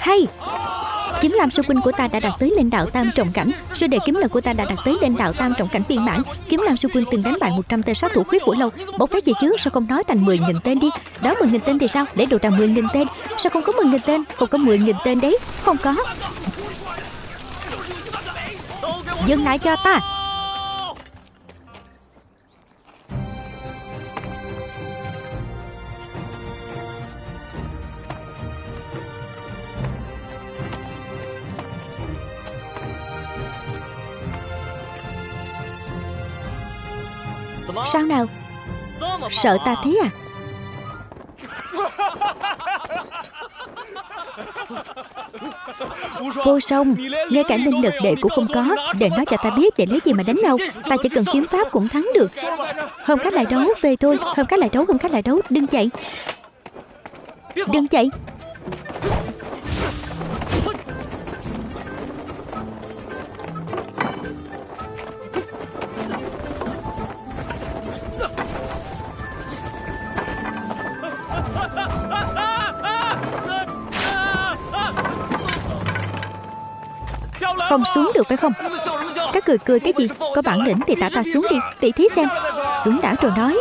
hay. Kiếm Lam sư huynh của ta đã đạt tới lên đạo tam trọng cảnh. Sư đệ kiếm lần của ta đã đạt tới lên đạo tam trọng cảnh viên mãn. Kiếm Lam sư huynh từng đánh bại 100 tên sát thủ Huyết Vũ Lâu. Bộc phát gì chứ, sao không nói thành 10.000 tên đi? Đó 10.000 tên thì sao? Để đồ rằng 10.000 tên. Sao không có 10.000 tên? Không có 10.000 tên đấy. Không có. Dừng lại cho ta. Sao nào? Sợ ta thế à? Vô Song, ngay cả linh lực đệ cũng không có. Đệ nói cho ta biết để lấy gì mà đánh nhau. Ta chỉ cần kiếm pháp cũng thắng được. Hôm khác lại đấu, về thôi. Hôm khác lại đấu. Đừng chạy. Đừng chạy. Không xuống được phải không? Các cười cái gì? Có bản lĩnh thì ta xuống đi. Tỷ thí xem. Xuống đã rồi nói.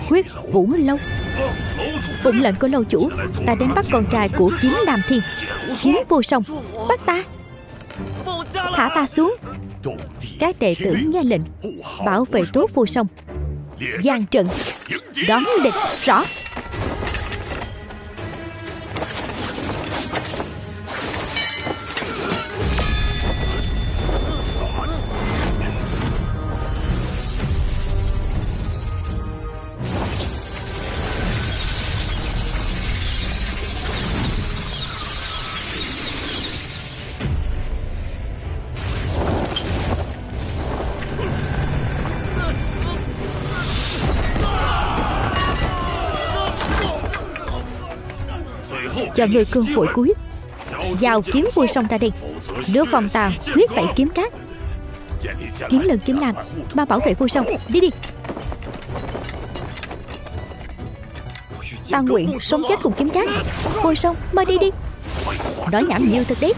Huyết Vũ Lâu. Phụng lệnh của lâu chủ, ta đến bắt con trai của Kiếm Nam Thiên, Kiếm Vô Song. Bắt ta. Thả ta xuống. Các đệ tử nghe lệnh, bảo vệ tốt Vô Song. Giang trận, đón địch. Rõ. Cho người cơ hội cuối. Giao Kiếm Vô Song ra đây. Đưa phòng tàu huyết tẩy kiếm cát. Kiếm Lân, Kiếm Lam, ba bảo vệ Vô Song. Đi đi. Ta nguyện sống chết cùng kiếm cát. Vô Song, mời đi đi. Nói nhảm nhiều thật đấy.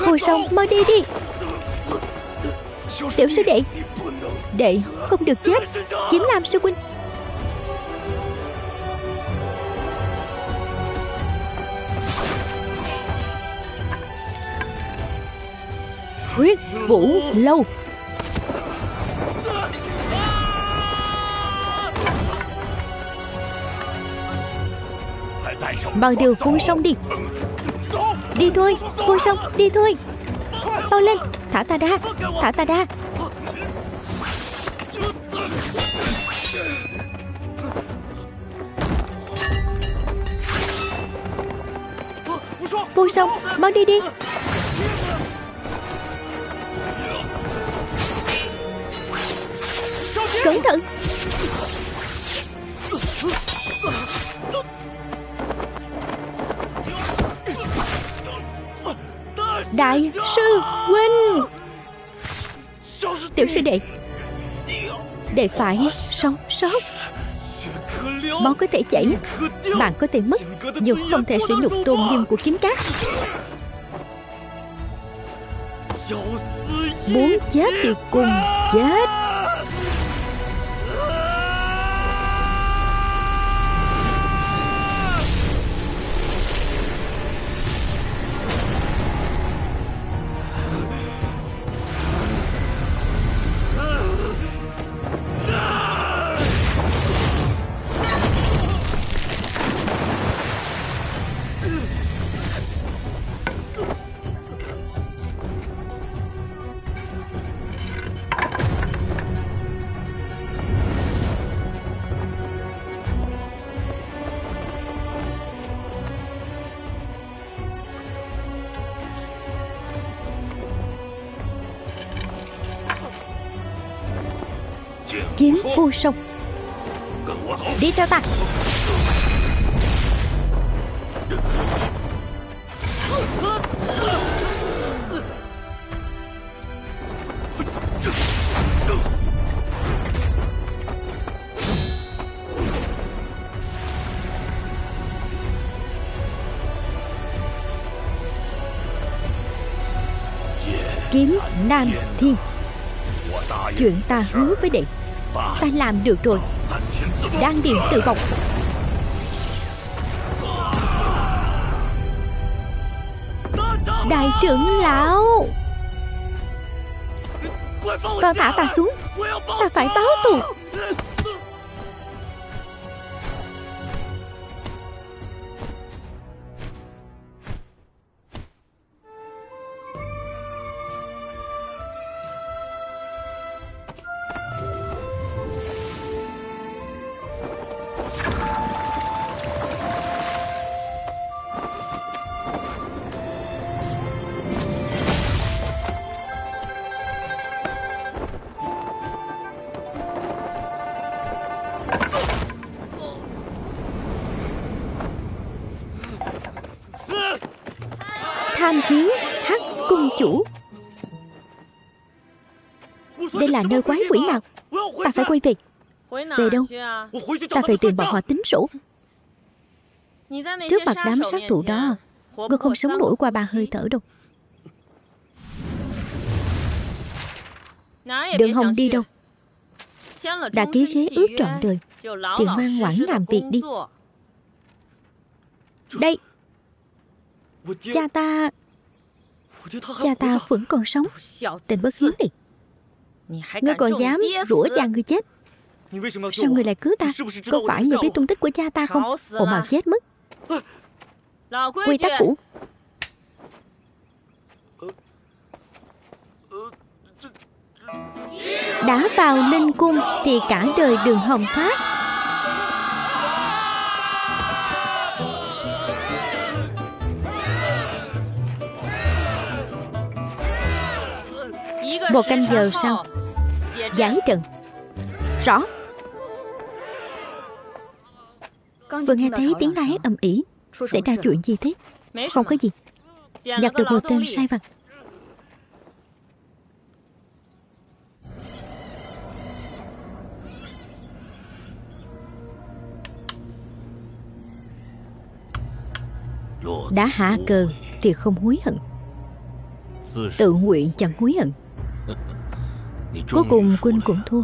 Vô Song, mau đi đi. Tiểu sư đệ, đệ không được chết. Kiếm Lam sư huynh. Huyết Vũ Lâu. Bằng điều Vô Song đi. Đi thôi, Vô Song, đi thôi. Mau lên, thả ta ra. Thả ta ra. Vô Song, mau đi đi. Cẩn thận. Đại sư huynh. Tiểu sư đệ, đệ phải sống sót. Máu có thể chảy, mạng có thể mất, nhưng không thể sử nhục tôn nghiêm của kiếm cát. Muốn chết thì cùng chết. Kiếm vô song. Đi theo ta. Kiếm Nam Thiên. Chuyện ta hứa với đệ, ta làm được rồi. Đan điền tự vọng. Đại trưởng lão, con thả ta xuống. Ta phải báo thù. Tham kiến Hắc cung chủ. Đây là nơi quái quỷ nào? Ta phải quay về. Về đâu? Ta phải tìm bọn họ tính sổ. Trước mặt đám sát thủ đó, ngươi không sống nổi qua 3 hơi thở đâu. Đừng hòng đi đâu. Đã ký khế ước trọn đời thì ngoan ngoãn làm việc đi. Đây, cha ta vẫn còn sống. Tên bất hiếu này, ngươi còn dám rủa cha ngươi chết. Sao ngươi lại cứu ta? Có phải ngươi biết tung tích của cha ta không? Ồ mà chết mất. Quy tắc cũ. Đã vào Ninh cung thì cả đời đừng hòng thoát. Một canh giờ sau, giải trận. Rõ. Vừa nghe thấy tiếng la hét ầm ĩ. Xảy ra chuyện gì thế? Không có gì. Nhặt được một tên sai vặt. Đã hạ cờ thì không hối hận. Tự nguyện chẳng hối hận. Cuối cùng Quynh cũng thua.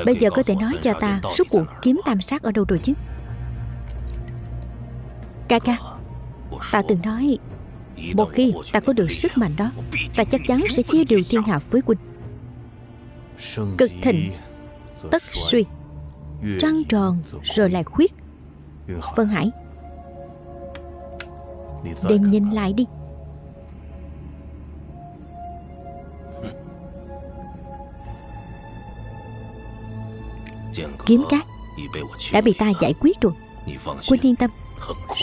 Bây giờ có thể nói cho ta suốt cuộc kiếm tam sát ở đâu rồi chứ? Ca ca, ta từng nói, một khi ta có được sức mạnh đó, ta chắc chắn sẽ chia đều thiên hạ với Quynh. Cực thịnh tất suy, trăng tròn rồi lại khuyết. Vân Hải, để nhìn lại đi. Kiếm Cát đã bị ta giải quyết rồi. Quynh yên tâm,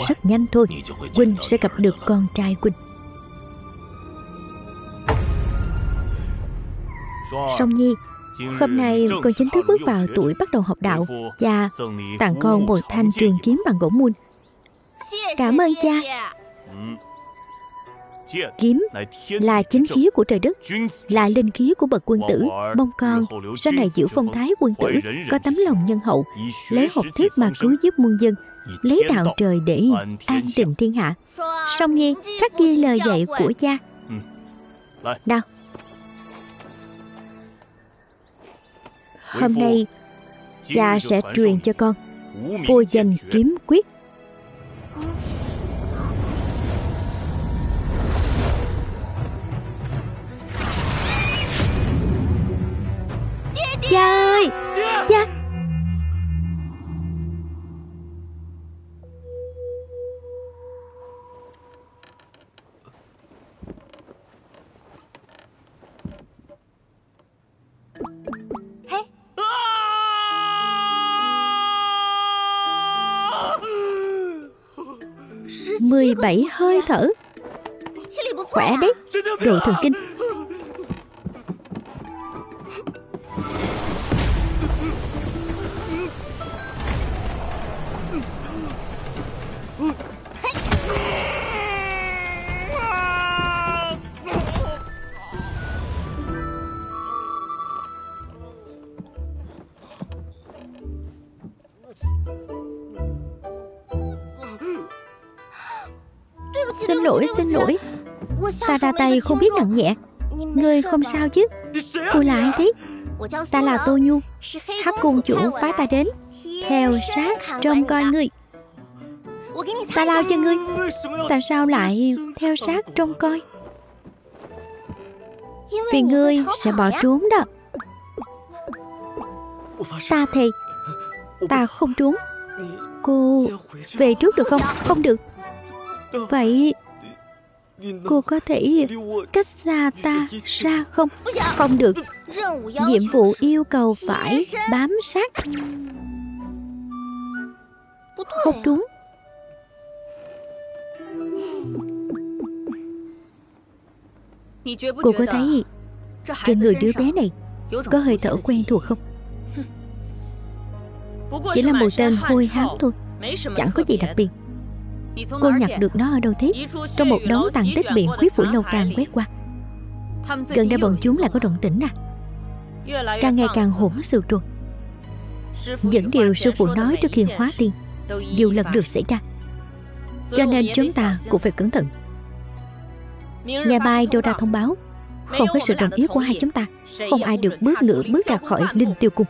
rất nhanh thôi Quynh sẽ gặp được con trai Quynh. Song Nhi, hôm nay con chính thức bước vào tuổi bắt đầu học đạo. Cha tặng con một thanh trường kiếm bằng gỗ mun. Cảm ơn cha. Kiếm là chính khí của trời đất, là linh khí của bậc quân tử. Mong con sau này giữ phong thái quân tử, có tấm lòng nhân hậu, lấy học thuyết mà cứu giúp muôn dân, lấy đạo trời để an định thiên hạ. Song Nhi khắc ghi lời dạy của cha. Nào, hôm nay cha sẽ truyền cho con vô danh kiếm quyết. Cha ơi, cha. Hey. 17 hơi thở. Khỏe đấy, đồ thần kinh. Xin lỗi. Ta ra tay không biết nặng nhẹ. Ngươi không sao chứ? Cô là ai thế? Ta là Tô Nhu, Hắc Cung chủ phái ta đến theo sát trông coi ngươi. Ta lao cho ngươi. Tại sao lại theo sát trông coi? Vì ngươi sẽ bỏ trốn đó. Ta thề, ta không trốn. Cô về trước được không? Không được. Vậy cô có thể cách xa ta ra không? Không được. Nhiệm vụ yêu cầu phải bám sát. Không đúng. Cô có thấy trên người đứa bé này có hơi thở quen thuộc không? Chỉ là một tên hôi hám thôi, chẳng có gì đặc biệt. Cô nhặt được nó ở đâu thế? Trong một đống tàn tích bị Khuyết Phủ Lâu Càng quét qua. Gần đây bọn chúng lại có động tĩnh à? Càng ngày càng hỗn xược rồi. Những điều sư phụ nói trước khi hóa tiên đều lần lượt xảy ra. Cho nên chúng ta cũng phải cẩn thận. Ngày mai đưa ra thông báo, không có sự đồng ý của hai chúng ta, không ai được bước nửa bước ra khỏi Linh Tiêu Cung.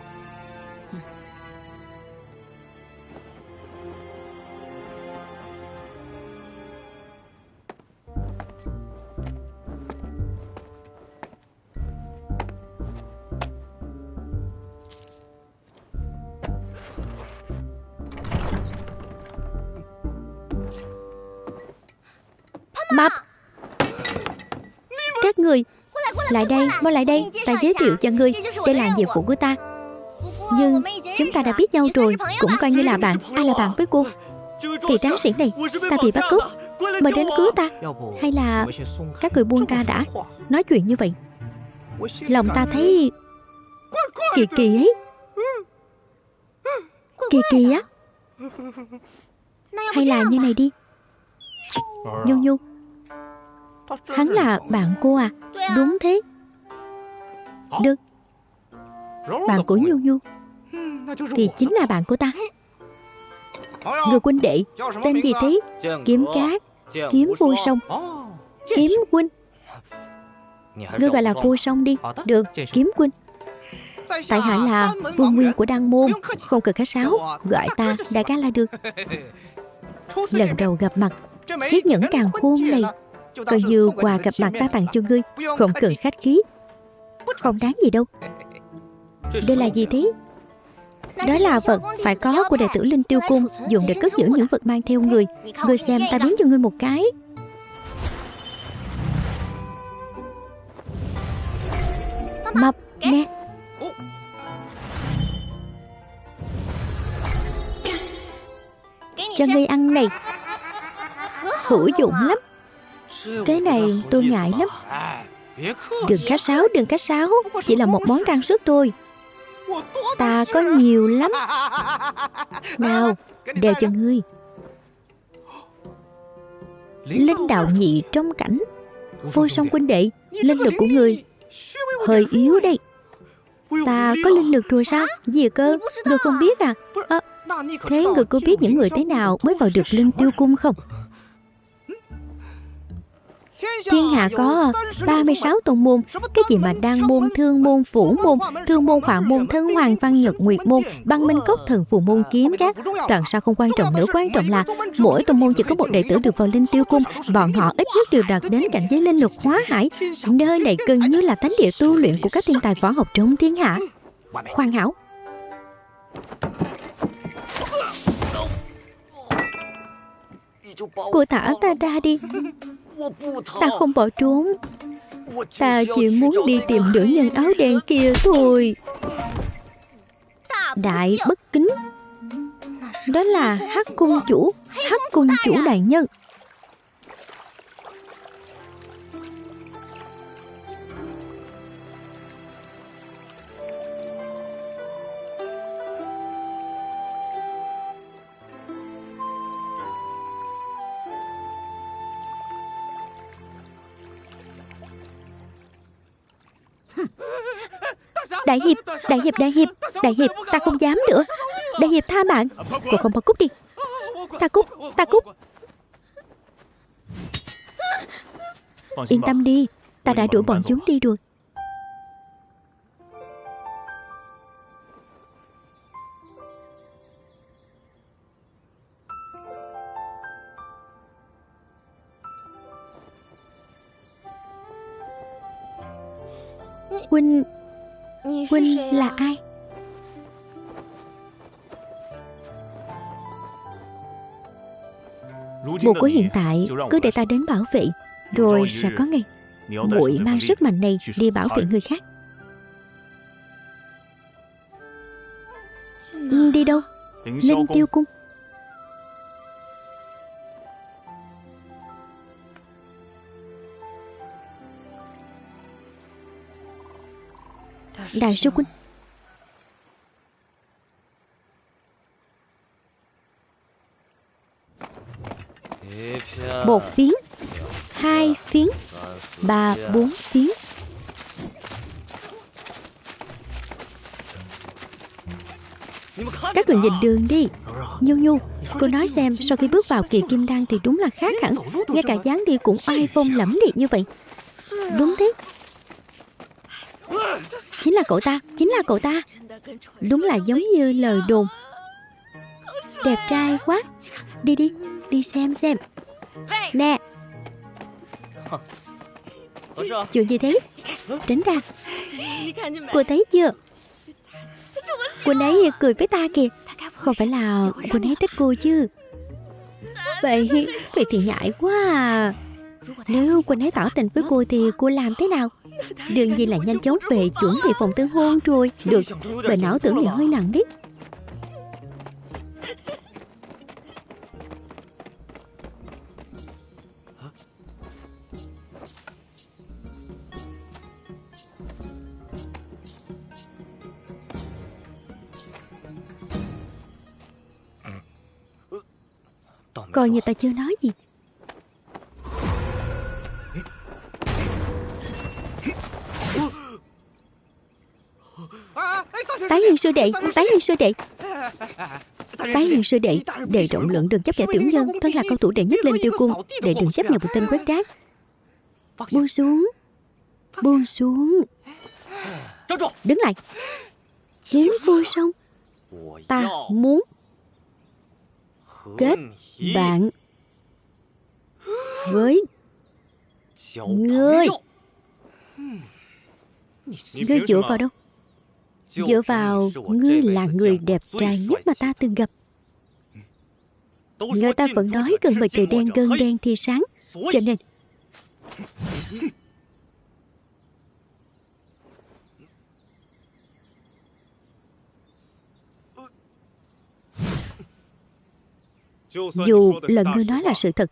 Mập! Các người lại đây, mau lại đây. Ta giới thiệu cho ngươi, đây là diệp phụ của ta. Nhưng chúng ta đã biết nhau rồi, cũng coi như là bạn. Ai là bạn với cô? Vị tráng sĩ này, ta bị bắt cóc, mời đến cứu ta. Hay là các người buông ra đã? Nói chuyện như vậy lòng ta thấy kỳ kỳ ấy. Kỳ kỳ á? Hay là như này đi, Nhu Nhu, hắn là bạn cô à? Đúng thế. Được, bạn của Nhu Nhu thì chính là bạn của ta. Người huynh đệ tên gì thế? Kiếm Cát, Kiếm Vô Song. Kiếm huynh. Ngươi gọi là Vô Song đi. Được, Kiếm huynh. Tại hạ là Vương Nguyên của Đan Môn, không cần khách sáo, gọi ta đại ca là được. Lần đầu gặp mặt, chiếc nhẫn càn khôn này coi như quà gặp mặt ta tặng cho ngươi, không cần khách khí. Không đáng gì đâu. Đây là gì thế? Đó là vật phải có của đệ tử Linh Tiêu Cung, dùng để cất giữ những vật mang theo người. Ngươi xem, ta biến cho ngươi một cái. Mập, nè. Cho ngươi ăn này, hữu dụng lắm. Cái này tôi ngại lắm. Đừng khách sáo, chỉ là một món trang sức thôi. Ta có nhiều lắm. Nào, đeo cho ngươi. Linh đạo nhị trong cảnh. Vô Song huynh đệ, linh lực của ngươi hơi yếu đây. Ta có linh lực rồi sao? Gì cơ? Ngươi không biết à? Thế ngươi có biết những người thế nào mới vào được Linh Tiêu Cung không? Thiên hạ có 36 tông môn. Cái gì mà Đan Môn, Thương Môn, Phủ Môn, Thương Môn, Hỏa Môn, Thân Hoàng, Văn Nhật, Nguyệt Môn, Băng Minh Cốc, Thần Phù Môn, Kiếm Cát. Đoạn sao không quan trọng nữa, quan trọng là mỗi tông môn chỉ có một đệ tử được vào Linh Tiêu Cung. Bọn họ ít nhất đều đạt đến cảnh giới linh lực hóa hải. Nơi này gần như là thánh địa tu luyện của các thiên tài võ học trong thiên hạ. Hoàn hảo. Cô thả ta ra đi. Ta không bỏ trốn. Ta chỉ muốn đi tìm nữ nhân áo đen kia thôi. Đại bất kính. Đó là Hắc Cung chủ. Hắc Cung chủ đại nhân. Đại hiệp, ta không dám nữa. Đại hiệp tha mạng. Cô không mau cút đi. Ta cút. Yên tâm đi, ta đã đuổi bọn chúng đi được. Huynh là ai? Bùa của hiện tại cứ để ta đến bảo vệ, rồi sẽ có ngày muội mang sức mạnh này đi bảo vệ người khác. Đi đâu? Linh Tiêu Cung. Đại sư huynh. Một phiến, hai phiến, ba, bốn phiến. Các người nhìn đường đi. Nhu Nhu, cô nói xem, sau khi bước vào kỳ kim đan thì đúng là khác hẳn. Ngay cả dáng đi cũng oai phong lẫm liệt như vậy. Đúng thế. Chính là cậu ta. Đúng là giống như lời đồn. Đẹp trai quá. Đi xem. Nè. Chuyện gì thế? Tránh ra. Cô thấy chưa? Cô ấy cười với ta kìa. Không phải là cô ấy thích cô chứ? Vậy thì ngại quá à. Nếu cô ấy tỏ tình với cô thì cô làm thế nào? Đương nhiên là nhanh chóng về chuẩn bị phòng tân hôn rồi. Được, bệnh não tưởng này hơi nặng đấy. Coi như ta chưa nói gì. Tái Hiền sư đệ. Tái Hiền sư đệ, đệ rộng lượng đừng chấp kẻ tiểu nhân, thân là cao thủ đệ nhất lên Tiêu Cung, đệ đừng chấp nhận một tên quét rác. Buông xuống. Đứng lại. Kiếm vô song. Ta muốn kết bạn với ngươi. Ngươi dựa vào đâu? Dựa vào ngươi là người đẹp trai nhất mà ta từng gặp. Người ta vẫn nói gần mặt trời đen gần đen thì sáng. Cho nên dù lần ngươi nói là sự thật,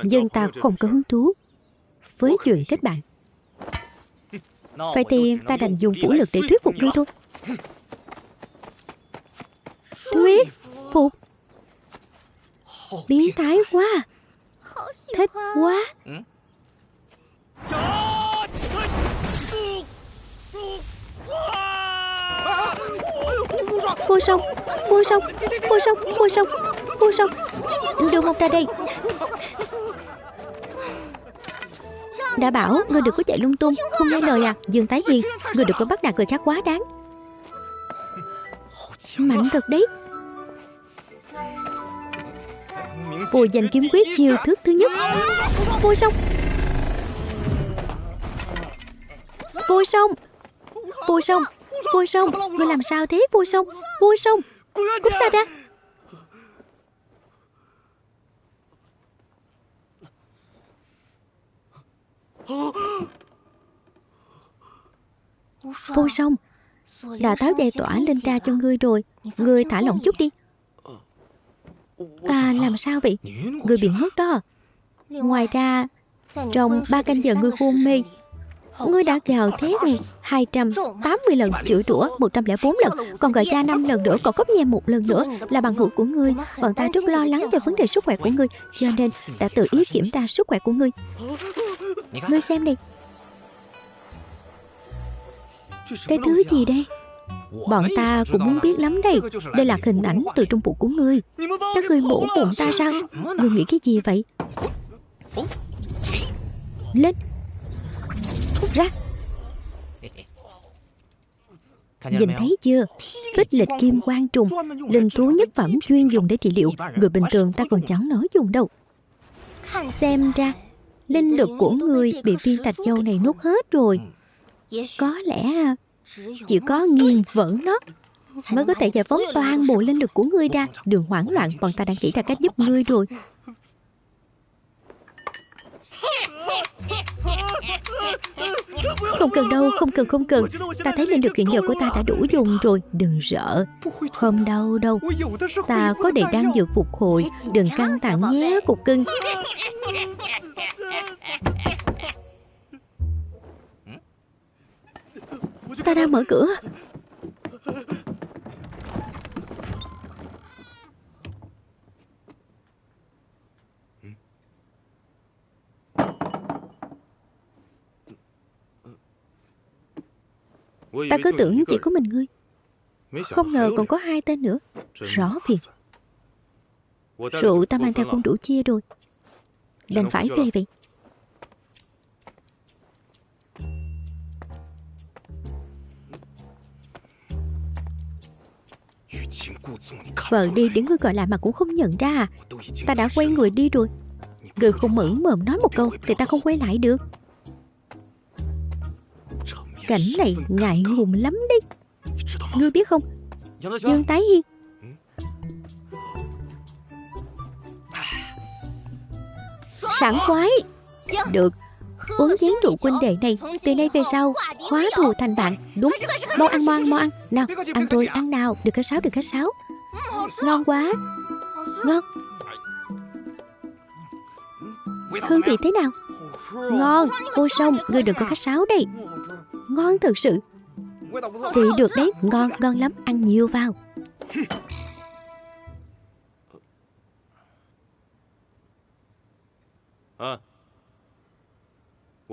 nhưng ta không có hứng thú với chuyện kết bạn. Vậy thì ta đành dùng vũ lực để thuyết phục ngươi thôi. Thuyết phục? Biến thái quá. Thích quá. Vô song. Đưa một ra đây. Đã bảo ngươi đừng có chạy lung tung, không nghe lời à? Dương Tái Hiền, ngươi đừng có bắt nạt người khác quá đáng. Mạnh thật đấy. Vô danh kiếm quyết chiêu thức thứ nhất. Vô song, ngươi làm sao thế? Vô song, cút xa ra. Vô song, đã tháo dây tỏa lên ra cho ngươi rồi, ngươi thả lỏng chút đi. Ta làm sao vậy? Ngươi bị ngất đó. Ngoài ra, trong 3 canh giờ ngươi hôn mê, ngươi đã gào thét 280 lần, chửi rủa 104 lần, còn gọi cha 5 lần nữa, còn khóc nhe 1 lần nữa. Là bằng hữu của ngươi, bọn ta rất lo lắng cho vấn đề sức khỏe của ngươi, cho nên đã tự ý kiểm tra sức khỏe của ngươi. Ngươi xem đi. Cái thứ gì đây? Bọn ta cũng muốn biết lắm đây. Đây là hình ảnh từ trong bụng của ngươi. Các ngươi mổ bụng ta sao? Ngươi nghĩ cái gì vậy? Lên. Ra. Nhìn thấy chưa? Phích lịch kim quang trùng, linh thú nhất phẩm chuyên dùng để trị liệu. Người bình thường ta còn chẳng nỡ dùng đâu. Xem ra linh lực của ngươi bị viên thạch châu này nuốt hết rồi. Có lẽ chỉ có nghiền vỡ nó mới có thể giải phóng toàn bộ linh lực của ngươi ra. Đừng hoảng loạn, bọn ta đang nghĩ ra cách giúp ngươi rồi. Không cần đâu, không cần. Ta thấy linh lực hiện giờ của ta đã đủ dùng rồi. Đừng sợ. Không đau đâu. Ta có đầy đan dược phục hồi. Đừng căng thẳng nhé, cục cưng. Ta đang mở cửa. Ta cứ tưởng chỉ có mình ngươi, không ngờ còn có 2 tên nữa. Rõ phiền. Rượu ta mang theo cũng đủ chia rồi, đành phải về vậy. Vợ đi để ngươi gọi lại mà cũng không nhận ra à? Ta đã quay người đi rồi. Ngươi không mở mồm nói một câu thì ta không quay lại được. Cảnh này ngại ngùng lắm đấy. Ngươi biết không, Dương Tái Hiên. Sảng khoái. Được, uống chén rượu huynh đệ này, từ nay về sau hóa thù thành bạn. Đúng, mau ăn. Nào, ăn thôi, ăn nào. Được cái sáo. Ngon quá. Ngon. Hương vị thế nào? Ngon. Ôi xong, ngươi đừng có khách sáo đây. Ngon thật sự. Vị được đấy, ngon lắm. Ăn nhiều vào.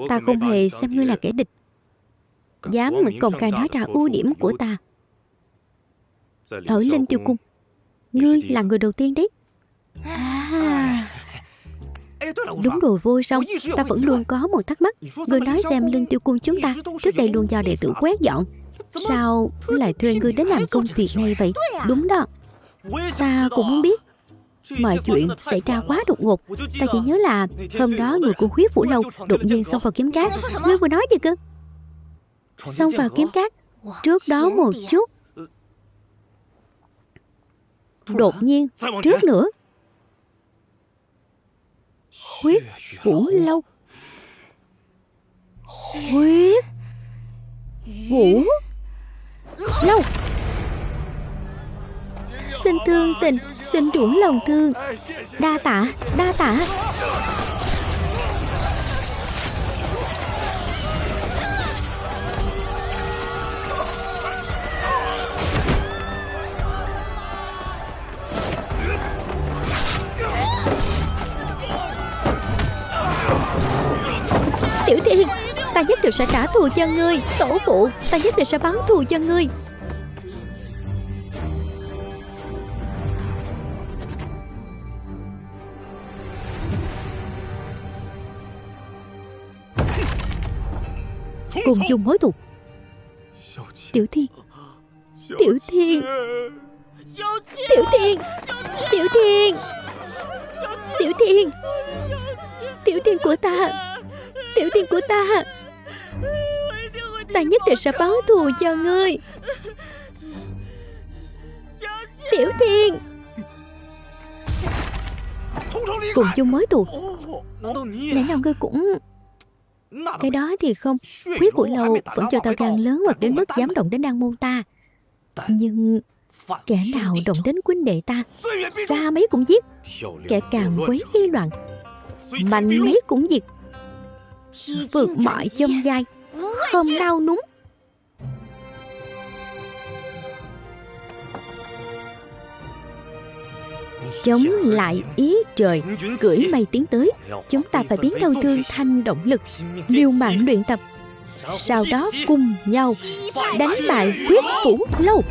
Ta không hề xem ngươi là kẻ địch, dám công khai nói ra ưu điểm của ta. Ở Linh Tiêu Cung, ngươi là người đầu tiên đấy. Đúng rồi Vô Song, ta vẫn luôn có một thắc mắc. Ngươi nói xem Linh Tiêu Cung chúng ta trước đây luôn do đệ tử quét dọn, sao lại thuê ngươi đến làm công việc này vậy? Đúng đó, ta cũng muốn biết. Mọi chuyện xảy ra quá đột ngột. Ta chỉ nhớ là hôm đó người của Huyết Vũ Lâu đột nhiên xông vào kiếm cát. Ngươi vừa nói gì cơ? Xông vào kiếm cát? Trước đó một chút. Đột nhiên. Trước nữa. Huyết Vũ Lâu. Huyết Vũ Lâu. Xin thương tình, xin rủ lòng thương. Đa tạ. Tiểu Thiên, ta nhất định sẽ trả thù cho ngươi. Tổ phụ, ta nhất định sẽ báo thù cho ngươi. Cùng chung mối thù. Tiểu Thiên. Tiểu Thiên. Tiểu Thiên. Tiểu Thiên. Tiểu Thiên. Tiểu Thiên của ta. Tiểu Thiên của ta. Ta nhất định sẽ báo thù cho ngươi. Tiểu Thiên. Cùng chung mối thù. Lẽ nào ngươi cũng... Cái đó thì không. Huyết Vũ Lâu vẫn cho ta gan lớn hoặc đến mức dám động đến Đan Môn ta. Nhưng kẻ nào động đến huynh đệ ta, xa mấy cũng giết. Kẻ càng quấy gây loạn, mạnh mấy cũng diệt. Vượt mọi chông gai, không nao núng. Chống lại ý trời, cưỡi mây tiến tới. Chúng ta phải biến đau thương thành động lực, liều mạng luyện tập, sau đó cùng nhau đánh bại Huyết Vũ Lâu.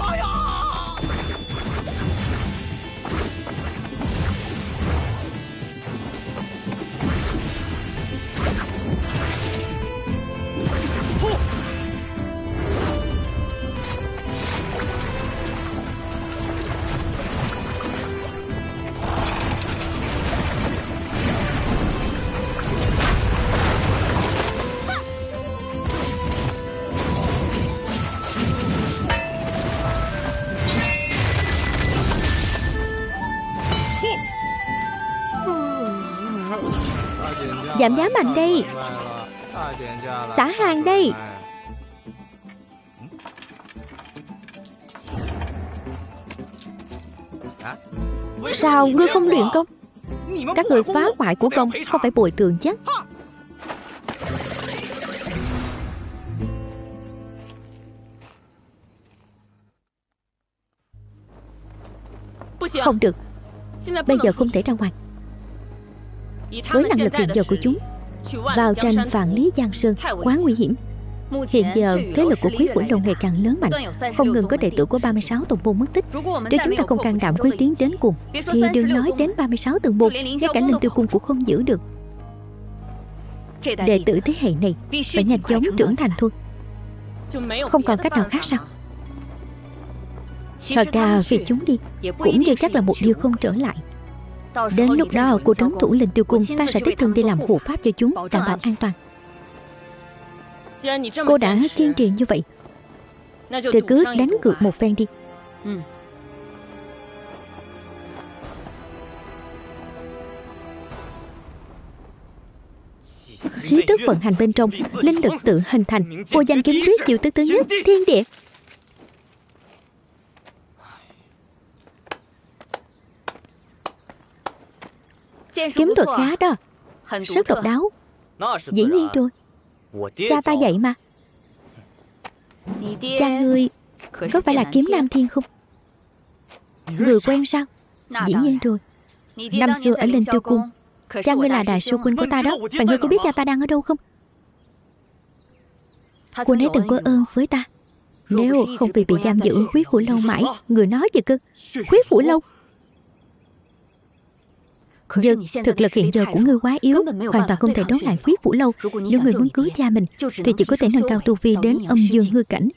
Giảm giá mạnh đây. Xả hàng đây. Sao ngươi không luyện công? Các người phá hoại của công không phải bồi thường chứ? Không được. Bây giờ không thể ra ngoài. Với năng lực hiện giờ của chúng, vào tranh Vạn Lý Giang Sơn quá nguy hiểm. Hiện giờ thế lực của Quý Phủ Lâu ngày càng lớn mạnh, không ngừng có đệ tử của 36 tông môn mất tích. Nếu chúng ta không can đảm quyết tiến đến cùng, thì đừng nói đến 36 tông môn, ngay cả Linh Tiêu Cung cũng không giữ được. Đệ tử thế hệ này phải nhanh chóng trưởng thành thôi. Không còn cách nào khác sao? Thật ra vì chúng đi cũng chưa chắc là một điều không trở lại. Đến lúc đó cô trấn thủ Linh Tiêu Cung, ta sẽ đích thân đi làm hộ pháp cho chúng, đảm bảo an toàn. Cô đã kiên trì như vậy thì cứ đánh cược một phen đi. Khí tức vận hành bên trong, linh lực tự hình thành, vô danh kiếm quyết chịu tức thứ nhất thiên địa. Kiếm thuật khá đó, rất độc đáo. Dĩ nhiên rồi, cha ta dạy mà. Cha ngươi có phải là Kiếm Nam Thiên không? Người quen sao? Dĩ nhiên rồi. Năm xưa ở Linh Tiêu Cung, cha ngươi là đại sư huynh của ta đó. Và ngươi có biết cha ta đang ở đâu không? Cô ấy từng có ơn với ta. Nếu không vì bị giam giữ ở Quý Phủ Lâu mãi, người nói gì cơ? Quý Phủ Lâu? Nhưng thực lực hiện giờ của ngươi quá yếu, hoàn toàn không thể đấu lại Quý Phủ Lâu. Nếu ngươi muốn cứu cha mình thì chỉ có thể nâng cao tu vi đến âm dương hư cảnh.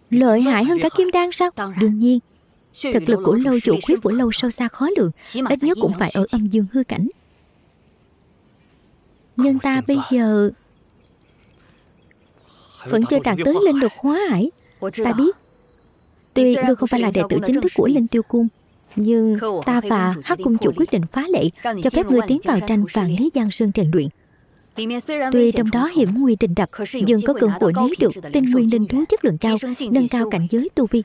Lợi hại hơn cả kim đan sao? Đương nhiên. Thực lực của lâu chủ Quý Phủ Lâu sâu xa khó lường, ít nhất cũng phải ở âm dương hư cảnh. Nhưng ta bây giờ vẫn chưa đạt tới linh lực hóa hải. Ta biết, tuy ngươi không phải là đệ tử chính thức của Linh Tiêu Cung, nhưng ta và Hắc Cung chủ quyết định phá lệ, cho phép ngươi tiến vào tranh Vạn Lý Giang Sơn rèn luyện. Tuy trong đó hiểm nguy trình đập, nhưng có cơ hội lấy được tinh nguyên linh thú chất lượng cao, nâng cao cảnh giới tu vi.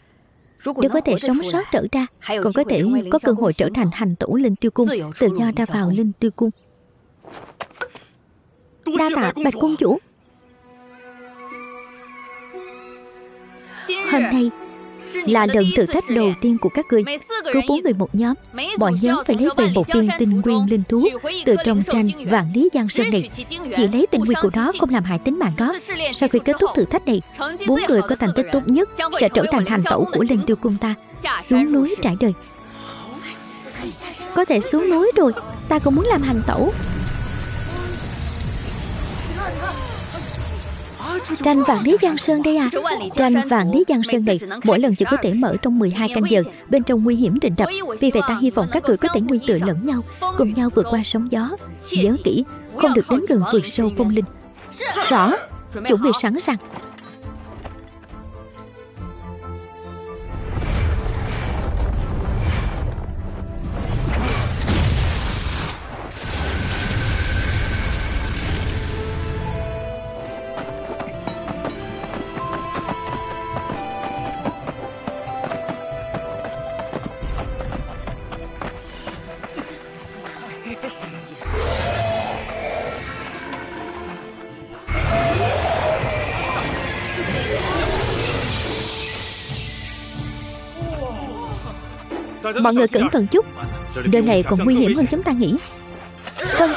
Nếu có thể sống sót trở ra, còn có thể có cơ hội trở thành hành tổ Linh Tiêu Cung, tự do ra vào Linh Tiêu Cung. Đa tạ Bạch Cung chủ. Hôm nay là lần thử thách đầu tiên của các ngươi. Cứ 4 người một nhóm, bọn nhóm phải lấy về một viên tinh nguyên linh thú từ trong tranh Vạn Lý Giang Sơn này. Chỉ lấy tinh nguyên của nó, không làm hại tính mạng đó. Sau khi kết thúc thử thách này, 4 người có thành tích tốt nhất sẽ trở thành hành tẩu của Linh Tiêu Cung ta, xuống núi trải đời. Có thể xuống núi rồi, ta cũng muốn làm hành tẩu. Tranh Vạn Lý Giang Sơn đây à? Tranh Vạn Lý Giang Sơn này mỗi lần chỉ có thể mở trong 12 canh giờ, bên trong nguy hiểm rình rập. Vì vậy ta hy vọng các người có thể nương tựa lẫn nhau, cùng nhau vượt qua sóng gió. Nhớ kỹ, không được đến gần vượt sâu phong linh. Rõ, chuẩn bị sẵn sàng. Mọi người cẩn thận chút, nơi này còn nguy hiểm hơn chúng ta nghĩ. Vâng,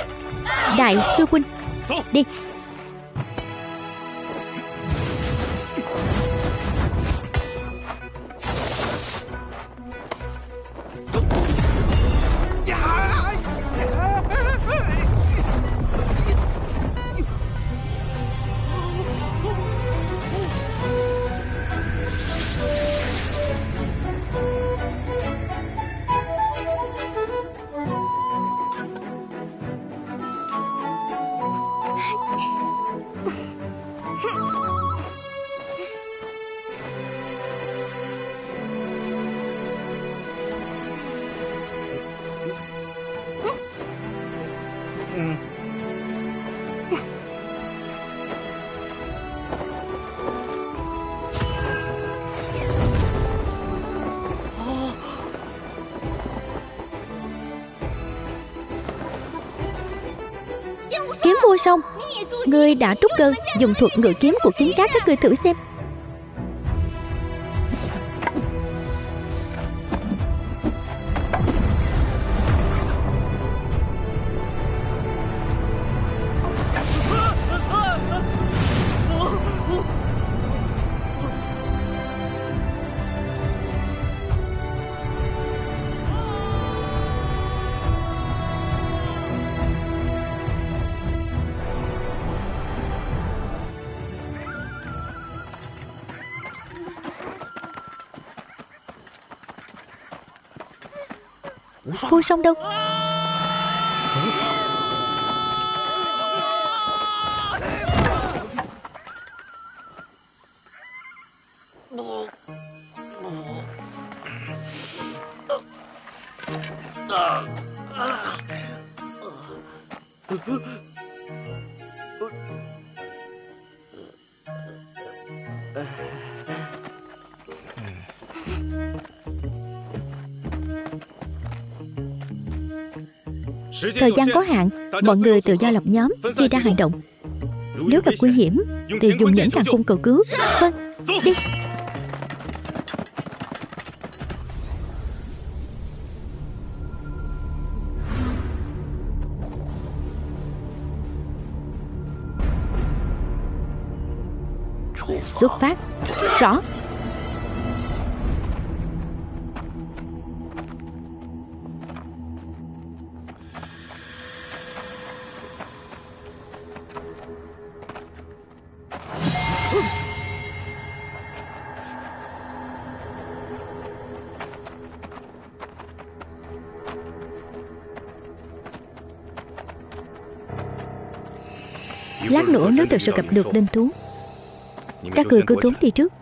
đại sư huynh, đi. Kiếm vô song, ngươi đã trút đơn, dùng thuật ngự kiếm của kiếm cát các ngươi thử xem. Vô song đâu? Thời gian có hạn, mọi người tự do lập nhóm, chia ra hành động. Nếu gặp nguy hiểm thì dùng nhẫn càng khôn cầu cứu. Vâng, đi. Xuất phát. Rõ. Lát nữa nếu thực sự gặp được linh thú, các người cứ trốn đi trước.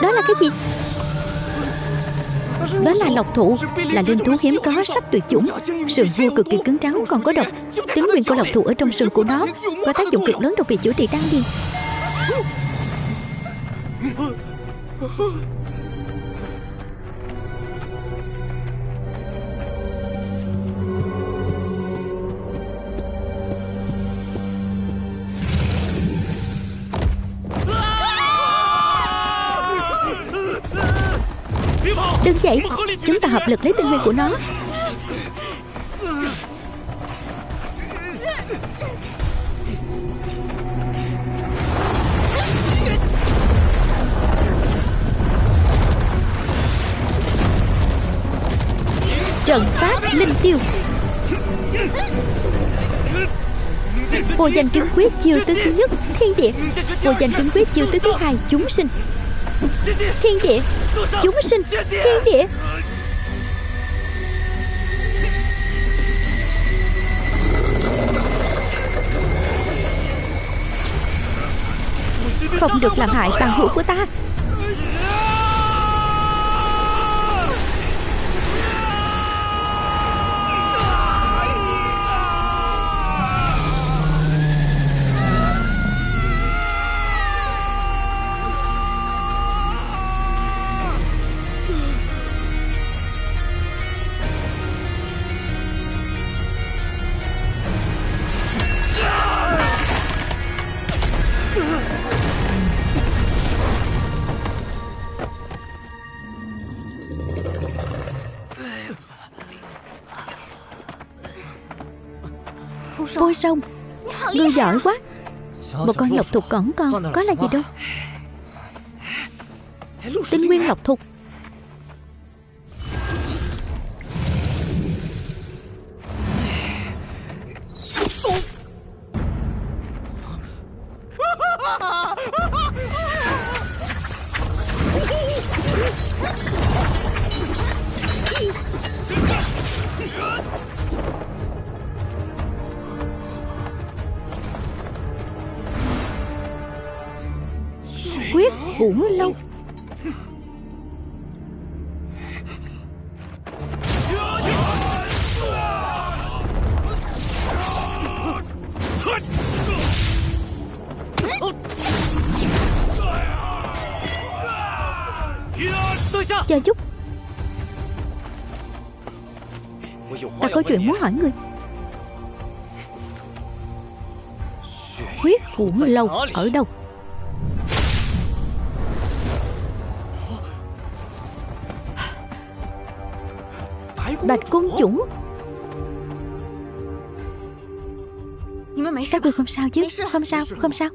Đó là cái gì? Đó là lộc thụ, là linh thú hiếm có sắp tuyệt chủng. Sừng hươu cực kỳ cứng rắn, còn có độc. Tính nguyên của lộc thụ ở trong sừng của nó có tác dụng cực lớn trong việc chữa trị đan điền. Đừng chạy, chúng ta hợp lực lấy tinh nguyên của nó. Trận pháp linh tiêu. Vô danh chứng quyết chiêu thứ nhất thiên địa. Vô danh chứng quyết chiêu thứ hai chúng sinh. Thiên địa, chúng sinh, thiên địa. Không được làm hại bằng hữu của ta. Vô Song, ngươi giỏi quá. Một con lộc thục cỏn con có là gì đâu. Tinh nguyên lộc thục. Huyết Vũ Lâu. Chờ chút, ta có chuyện muốn hỏi ngươi. Huyết Vũ Lâu ở đâu? Bạch Cung Chủ, các ngươi không sao chứ? Không sao, không sao.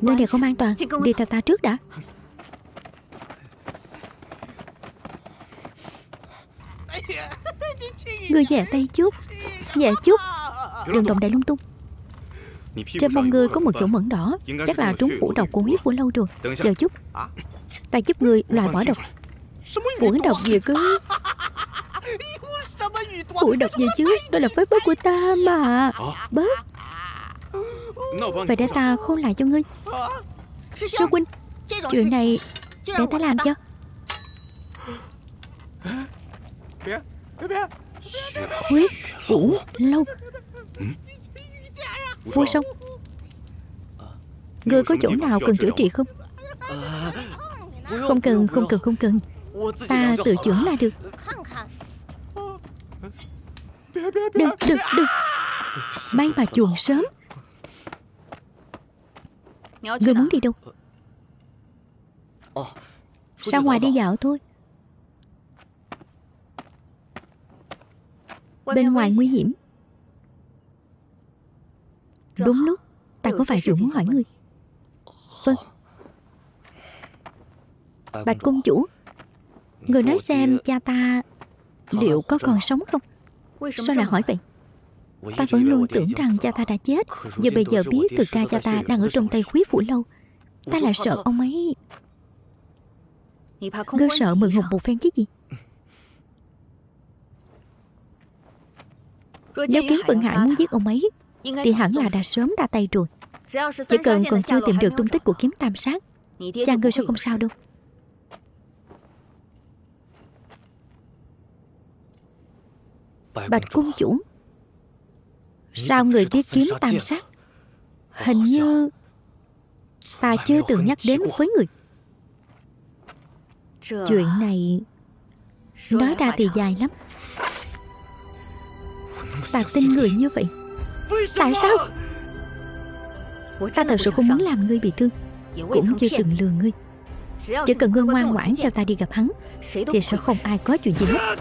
Nơi này không an toàn, đi theo ta trước đã. Ngươi nhẹ tay chút, nhẹ chút, đừng động đậy lung tung. Trên mông ngươi có một chỗ mẩn đỏ, chắc là trúng phủ độc của Huyết Vũ Lâu rồi. Chờ chút, ta giúp ngươi loại bỏ độc. Phủ độc gì cứ... Phủ độc gì chứ? Đó là phép bớt của ta mà. Bớt. Vậy để ta khôn lại cho ngươi. Sư huynh, chuyện này để ta làm cho. Huyết Vũ Lâu. Vô Song, ngươi có chỗ nào cần chữa trị không? Không cần, không cần, không cần. Ta tự chữa là được. Đừng, đừng, đừng. May mà chuồn sớm. Ngươi muốn đi đâu? Ra ngoài đi dạo thôi. Bên ngoài nguy hiểm. Đúng lúc, ta có vài chuyện muốn hỏi ngươi. Vâng. Bạch Cung Chủ, người nói xem cha ta liệu có còn sống không? Sao lại hỏi vậy? Ta vẫn luôn tưởng rằng cha ta đã chết. Giờ bây giờ biết thực ra cha ta đang ở trong tay Huyết Vũ Lâu. Ta lại sợ ông ấy. Ngươi sợ mừng hùng một phen chứ gì? Nếu Kiếm Vân Hải muốn giết ông ấy thì hẳn là đã sớm ra tay rồi. Chỉ cần còn chưa tìm được tung tích của Kiếm Tam Sát, cha ngươi sẽ không sao đâu. Bạch Cung Chủ, sao người biết Kiếm Tam Sát? Hình như ta chưa từng nhắc đến với người. Chuyện này nói ra thì dài lắm. Ta tin người như vậy. Tại sao? Ta thật sự không muốn làm ngươi bị thương, cũng chưa từng lừa ngươi. Chỉ cần ngươi ngoan ngoãn cho ta đi gặp hắn thì sẽ không ai có chuyện gì hết.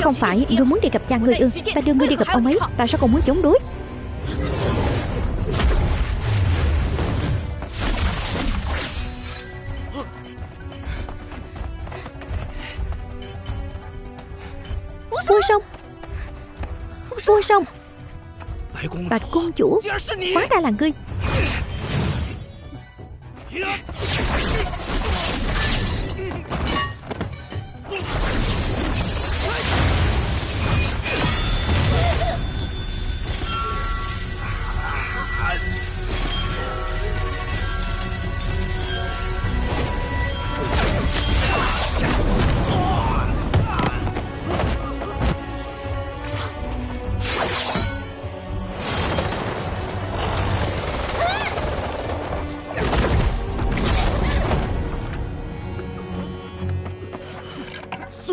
Không phải ngươi muốn đi gặp cha ngươi ư? Ta đưa ngươi đi gặp ông ấy, tại sao còn muốn chống đối? Vô Song, Vô Song, Bạch Cung Chủ, hóa ra là ngươi.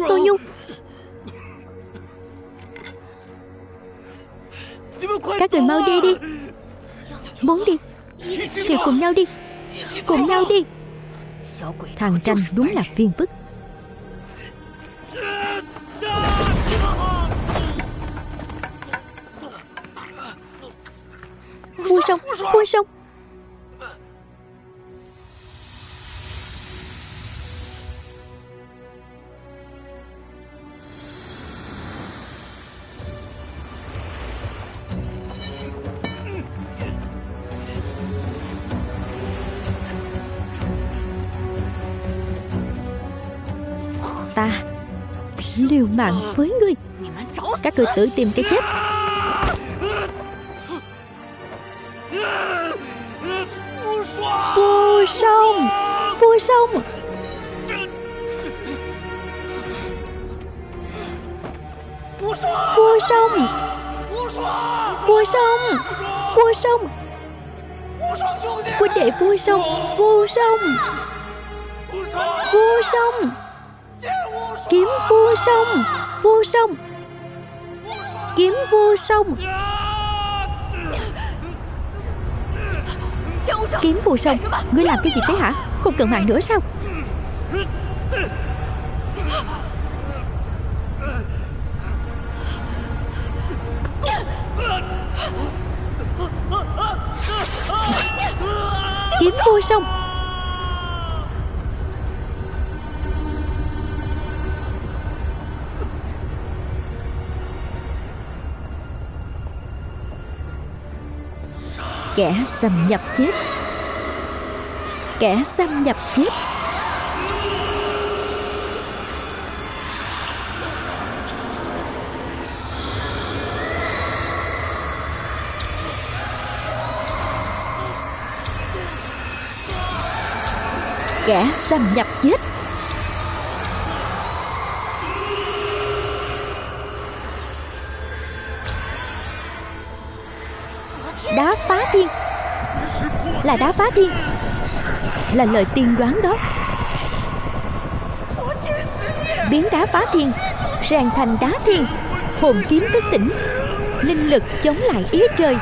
Tô Nhu, các người mau đi đi. Muốn đi thì cùng nhau đi. Cùng nhau đi. Thằng Tranh đúng là phiền phức. Vua sông, vua sông. Ta liều mạng với ngươi. Các ngươi tự tìm cái chết. Vua sông, vua sông. Vua sông, vua sông, vua sông. Huynh đệ vua sông, vua sông, vua sông. Kiếm vua sông, vua sông. Kiếm vua sông. Kiếm vua sông. Ngươi làm cái gì thế hả? Không cần mạng nữa sao? Kiếm vua sông. Kẻ xâm nhập chết. Kẻ xâm nhập chết. Kẻ xâm nhập chết. Đá phá thiên. Là đá phá thiên. Là lời tiên đoán đó. Biến đá phá thiên rèn thành đá thiên. Hồn kiếm thức tỉnh. Linh lực chống lại ý trời.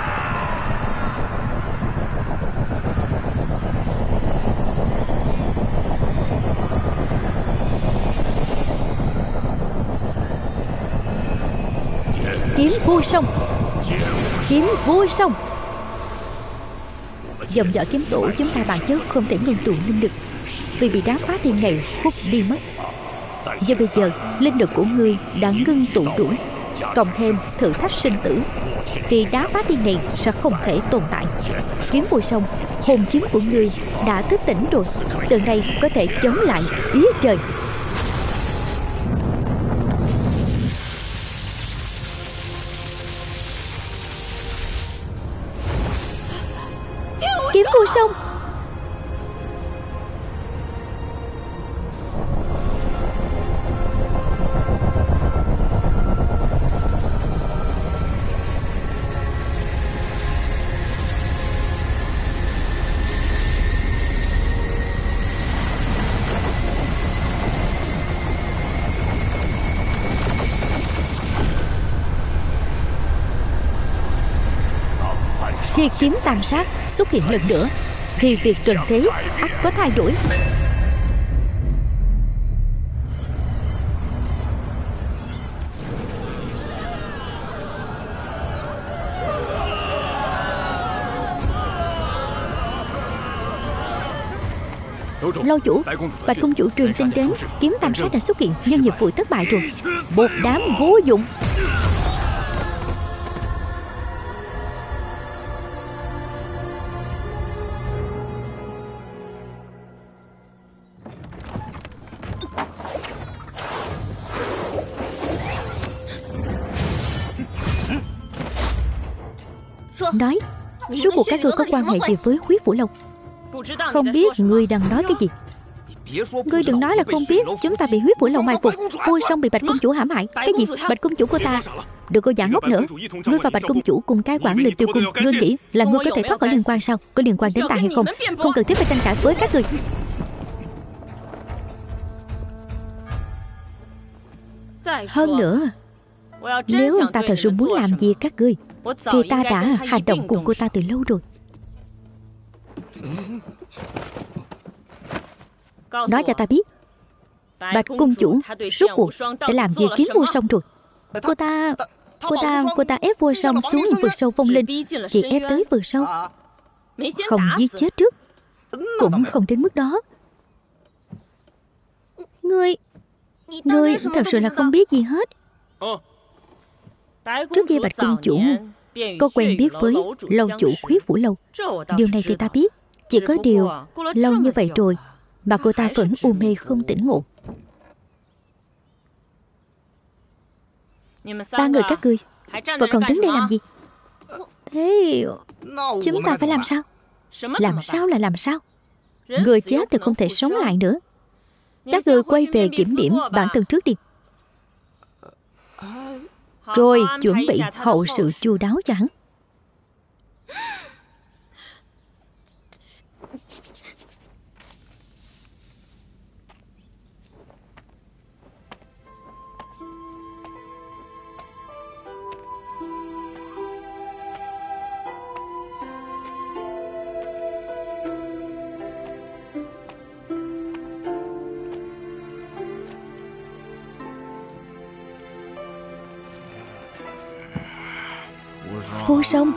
Kiếm vua sông. Kiếm vua sông. Dòng dõi kiếm tổ chúng ta bản chất không thể ngưng tụ linh lực, vì bị đá phá thiên này hút đi mất. Do bây giờ linh lực của ngươi đã ngưng tụ đủ, cộng thêm thử thách sinh tử, thì đá phá thiên này sẽ không thể tồn tại. Kiếm vua sông, hồn kiếm của ngươi đã thức tỉnh rồi, từ nay có thể chống lại ý trời. Kiếm vua sông. Khi kiếm tàn sát xuất hiện lần nữa, thì việc trần thế ắt có thay đổi. Lâu chủ, Bạch công chủ truyền tin đến, kiếm tam sát đã xuất hiện, nhưng nhiệm vụ thất bại rồi. Một đám vô dụng. Nói, rốt cuộc các ngươi có quan hệ gì với Huyết Phủ Lâu? Không biết ngươi đang nói cái gì. Ngươi đừng nói là không biết. Chúng ta bị Huyết Phủ Lâu mai phục, vua sông bị Bạch công chủ hãm hại. Cái gì? Bạch công chủ của ta? Đừng có giả ngốc nữa. Ngươi và Bạch công chủ cùng cai quản Linh Tiêu Cung. Ngươi nghĩ là ngươi có thể thoát khỏi liên quan sao? Có liên quan đến ta hay không? Không cần thiết phải tranh cãi với các ngươi. Hơn nữa, nếu ta thật sự muốn làm gì các ngươi, thì ta đã hành động cùng cô ta từ lâu rồi. Nói cho ta biết, Bạch cung chủ rốt cuộc đã làm gì kiếm Vô Song rồi? Cô ta ép Vô Song xuống vực sâu vong linh, chỉ ép tới vực sâu, không giết chết trước, cũng không đến mức đó. Ngươi thật sự là không biết gì hết. Trước kia Bạch cung chủ có quen biết với lâu chủ Khuyết Phủ Lâu. Điều này thì ta biết. Chỉ có điều lâu như vậy rồi mà cô ta vẫn u mê không tỉnh ngộ. Ba người các ngươi vẫn còn đứng đây làm gì? Thế chúng ta phải làm sao? Làm sao là làm sao? Người chết thì không thể sống lại nữa. Các người quay về kiểm điểm bản thân trước đi, rồi chuẩn bị hậu sự chu đáo cho hắn. Vô Song,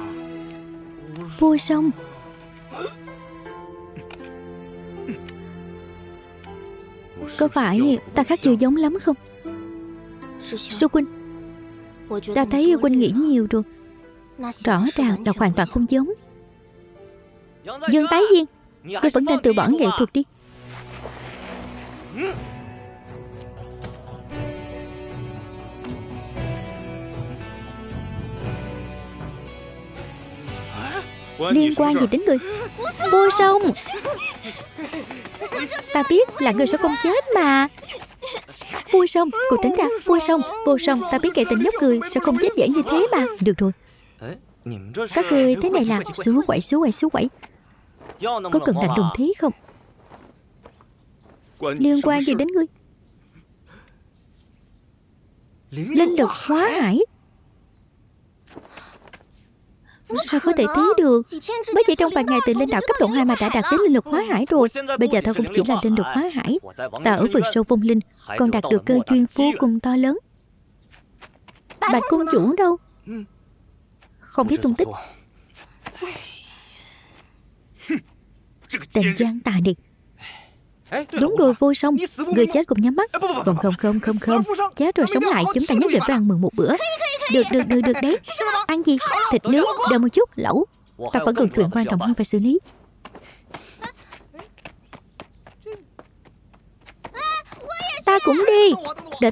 Vô Song. Có phải ta khác chưa giống lắm không? Sư huynh, ta thấy huynh nghĩ nhiều rồi. Rõ ràng là hoàn toàn không giống. Dương Tái Hiên, ngươi vẫn nên từ bỏ nghệ thuật đi. Liên quan gì đến ngươi? Vô Song, ta biết là ngươi sẽ không chết mà. Vô Song, cô tránh ra. Vô Song, ta biết kẻ tình nhóc cười sẽ không chết dễ như thế mà. Được rồi, các ngươi thế này là xúa quẩy. Có cần lạnh lùng thế không? Liên quan gì đến ngươi? Linh lực hóa hải. Sao có thể thế được? Mới chỉ trong vài ngày từ linh đạo cấp độ 2 mà đã đạt đến linh lực hóa hải rồi. Bây giờ ta không chỉ là linh lực hóa hải, ta ở vực sâu vong linh còn đạt được cơ duyên vô cùng to lớn. Bạch cung chủ đâu? Không biết tung tích. Tên gian tà này. Đúng rồi Vô Song, người chết cũng nhắm mắt. Không. Chết rồi sống lại, chúng ta nhất định phải ăn mừng một bữa. Được đấy. Ăn gì? Thịt nướng, đợi một chút, lẩu. Ta vẫn còn chuyện quan trọng hơn phải xử lý. Ta cũng đi. Đợi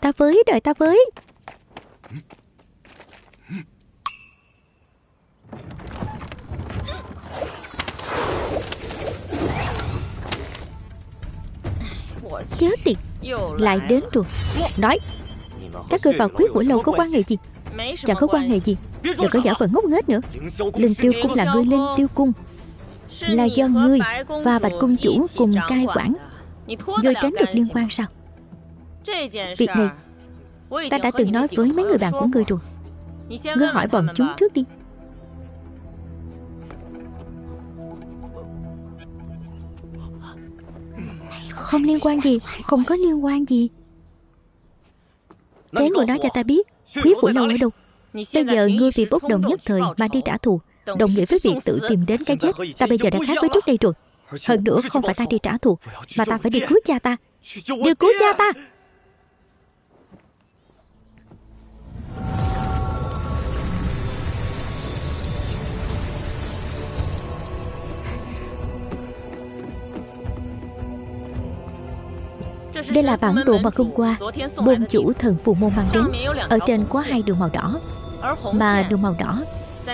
ta với. Chết tiệt, lại đến rồi. Nói, các ngươi vào Khuyết Phủ Lâu có quan hệ gì? Chẳng có quan hệ gì. Đừng có giả vờ ngốc nghếch nữa. Linh Tiêu Cung là ngươi Linh Tiêu Cung, là do ngươi và Bạch cung chủ cùng cai quản. Ngươi tránh được liên quan sao? Việc này ta đã từng nói với mấy người bạn của ngươi rồi. Ngươi hỏi bọn chúng trước đi. Không liên quan gì. Không có liên quan gì. Thế người nói cho ta biết Khuyết Phủ Lâu ở đâu? Bây giờ ngươi vì bốc đồng nhất thời mà đi trả thù, đồng nghĩa với việc tự tìm đến cái chết. Ta bây giờ đã khác với trước đây rồi. Hơn nữa không phải ta đi trả thù, mà ta phải đi cứu cha ta. Đi cứu cha ta. Đây là bản đồ mà hôm qua môn chủ thần phù môn mang đến. Ở trên có 2 đường màu đỏ, mà đường màu đỏ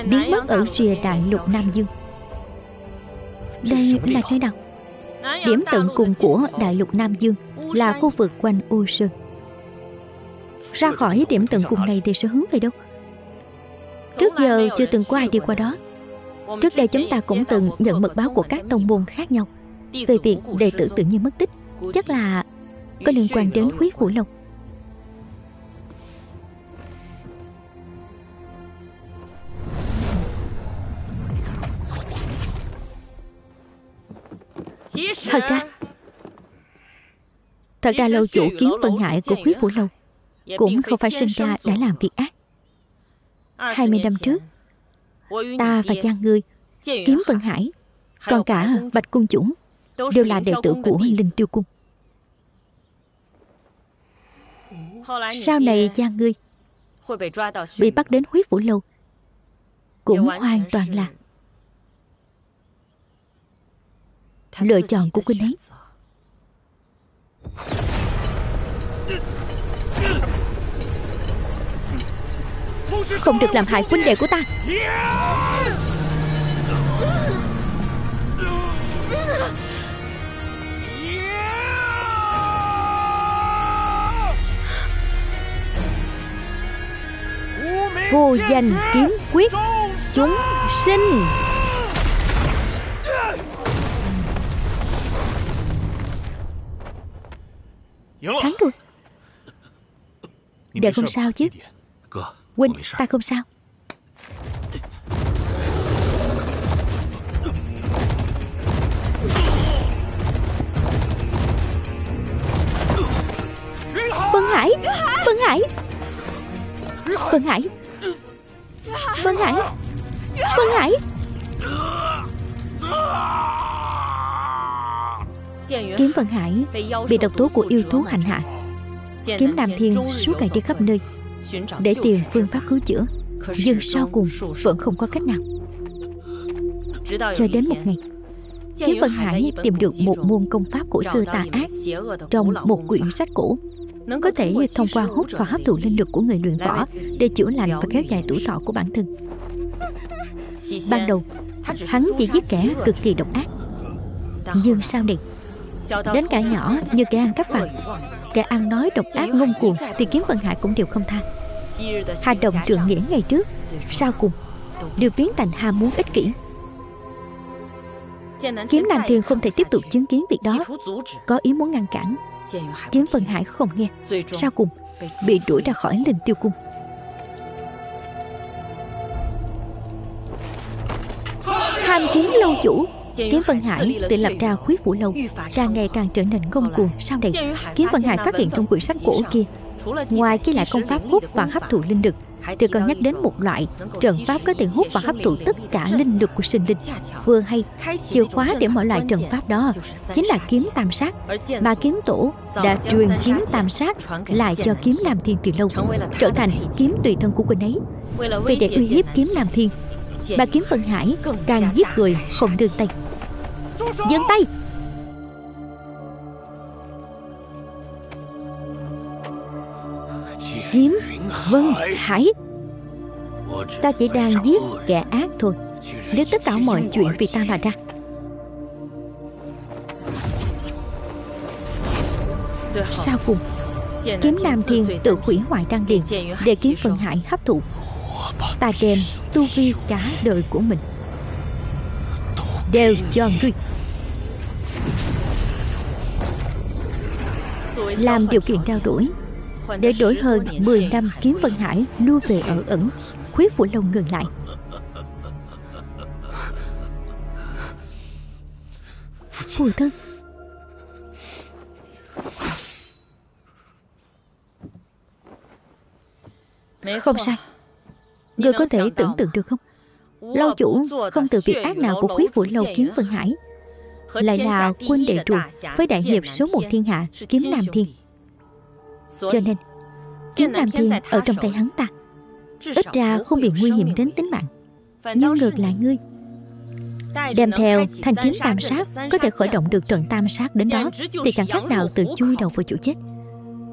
biến mất ở rìa đại lục Nam Dương. Đây là nơi nào? Điểm tận cùng của đại lục Nam Dương là khu vực quanh Ô Sơn. Ra khỏi điểm tận cùng này thì sẽ hướng về đâu? Trước giờ chưa từng có ai đi qua đó. Trước đây chúng ta cũng từng nhận mật báo của các tông môn khác nhau về việc đệ tử tự nhiên mất tích. Chắc là có liên quan đến Khuyết Phủ Lâu. Thật ra lâu chủ Kiếm Vân Hải của Quý Phủ Lâu cũng không phải sinh ra đã làm việc ác. 20 năm trước, ta và cha ngươi, Kiếm Vân Hải, còn cả Bạch Cung chủ đều là đệ tử của Linh Tiêu Cung. Sau này cha ngươi bị bắt đến Huyết Phủ Lâu cũng hoàn toàn là lựa chọn của huynh ấy. Không được làm hại huynh đệ của ta. Vô danh kiếm quyết chúng sinh. Thắng rồi. Đệ không sao chứ? Huynh, ta không sao. Vân Hải, Vân Hải, Vân Hải, Vân Hải, Vân Hải. Kiếm Vân Hải bị độc tố của yêu thú hành hạ. Kiếm Nam Thiên suốt ngày đi khắp nơi để tìm phương pháp cứu chữa, nhưng sau cùng vẫn không có cách nào. Cho đến một ngày, Kiếm Vân Hải tìm được một môn công pháp cổ xưa tà ác trong một quyển sách cổ, có thể thông qua hút và hấp thụ linh lực của người luyện võ để chữa lành và kéo dài tuổi thọ của bản thân. Ban đầu, hắn chỉ giết kẻ cực kỳ độc ác, nhưng sau này, đến cả nhỏ như kẻ ăn cắp vặt, kẻ ăn nói độc ác ngông cuồng thì Kiếm Vân Hải cũng đều không tha. Hành động trượng nghĩa ngày trước, sau cùng đều biến thành ham muốn ích kỷ. Kiếm Nam Thiên không thể tiếp tục chứng kiến việc đó, có ý muốn ngăn cản. Kiếm Vân Hải không nghe, sau cùng bị đuổi ra khỏi Linh Tiêu Cung. Tham kiến lâu chủ. Kiếm Vân Hải tự lập ra Huyết Phủ Lâu, càng ngày càng trở nên ngông cuồng. Sau này, Kiếm Vân Hải phát hiện trong quyển sách cổ kia, ngoài ghi lại công pháp hút và hấp thụ linh lực, thì còn nhắc đến một loại trận pháp có thể hút và hấp thụ tất cả linh lực của sinh linh. Vừa hay, chìa khóa để mọi loại trận pháp đó chính là kiếm tam sát, mà kiếm tổ đã truyền kiếm tam sát lại cho Kiếm Nam Thiên từ lâu, trở thành kiếm tùy thân của huynh ấy. Vì để uy hiếp Kiếm Nam Thiên, bà Kiếm Vân Hải càng giết người không nương tay. Dừng tay! Kiếm Vân Hải, ta chỉ đang giết kẻ ác thôi, nếu tất cả mọi chuyện vì ta mà ra. Sau cùng, Kiếm Nam Thiên tự hủy hoại đan điền để Kiếm Vân Hải hấp thụ. Ta đem tu vi cả đời của mình đều cho ngươi, làm điều kiện trao đổi để đổi hơn 10 năm Kiếm Vân Hải lưu về ở ẩn. Huyết Phủ Lâu ngừng lại. Phụ thân, không sai. Ngươi có thể tưởng tượng được không? Lâu chủ không từ việc ác nào của Huyết Phủ Lâu Kiếm Vân Hải, lại là quân đệ trù với đại hiệp số một thiên hạ Kiếm Nam Thiên. Cho nên Kiếm Nam Thiên ở trong tay hắn ta, ít ra không bị nguy hiểm đến tính mạng. Nhưng ngược lại ngươi, đem theo thanh kiếm tam sát có thể khởi động được trận tam sát đến đó, thì chẳng khác nào tự chui đầu vào chỗ chết,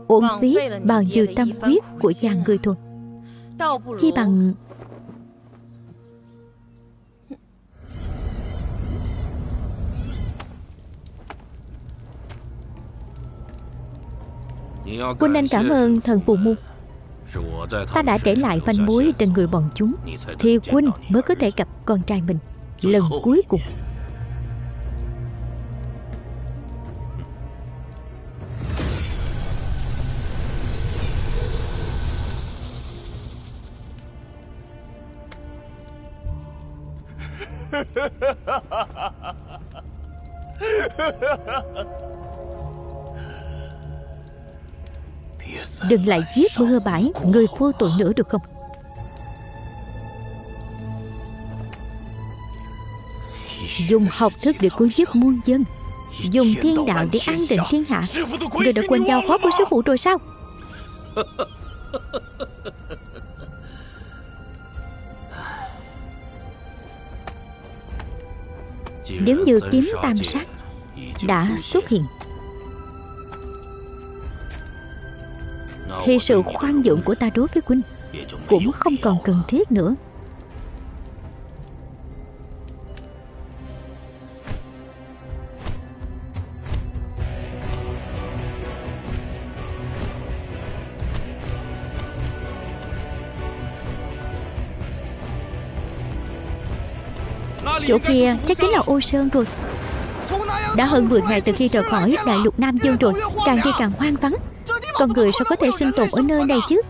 uổng phí bao nhiêu tâm huyết của cha ngươi thôi. Chi bằng Quân nên cảm ơn thần phù môn. Ta đã để lại manh mối trên người bọn chúng, thì Quân mới có thể gặp con trai mình lần cuối cùng. Đừng lại giết bừa bãi người vô tội nữa được không? Dùng học thức để cứu giúp muôn dân, dùng thiên đạo để an định thiên hạ. Người đã quên giao phó của sư phụ rồi sao? Nếu như kiếm tam sát đã xuất hiện thì sự khoan nhượng của ta đối với huynh cũng không còn cần thiết nữa. Chỗ kia chắc chính là Ô Sơn rồi. Đã hơn 10 ngày từ khi rời khỏi đại lục Nam Dương rồi, càng đi càng hoang vắng. Con người sao có thể sinh tồn ở nơi này chứ?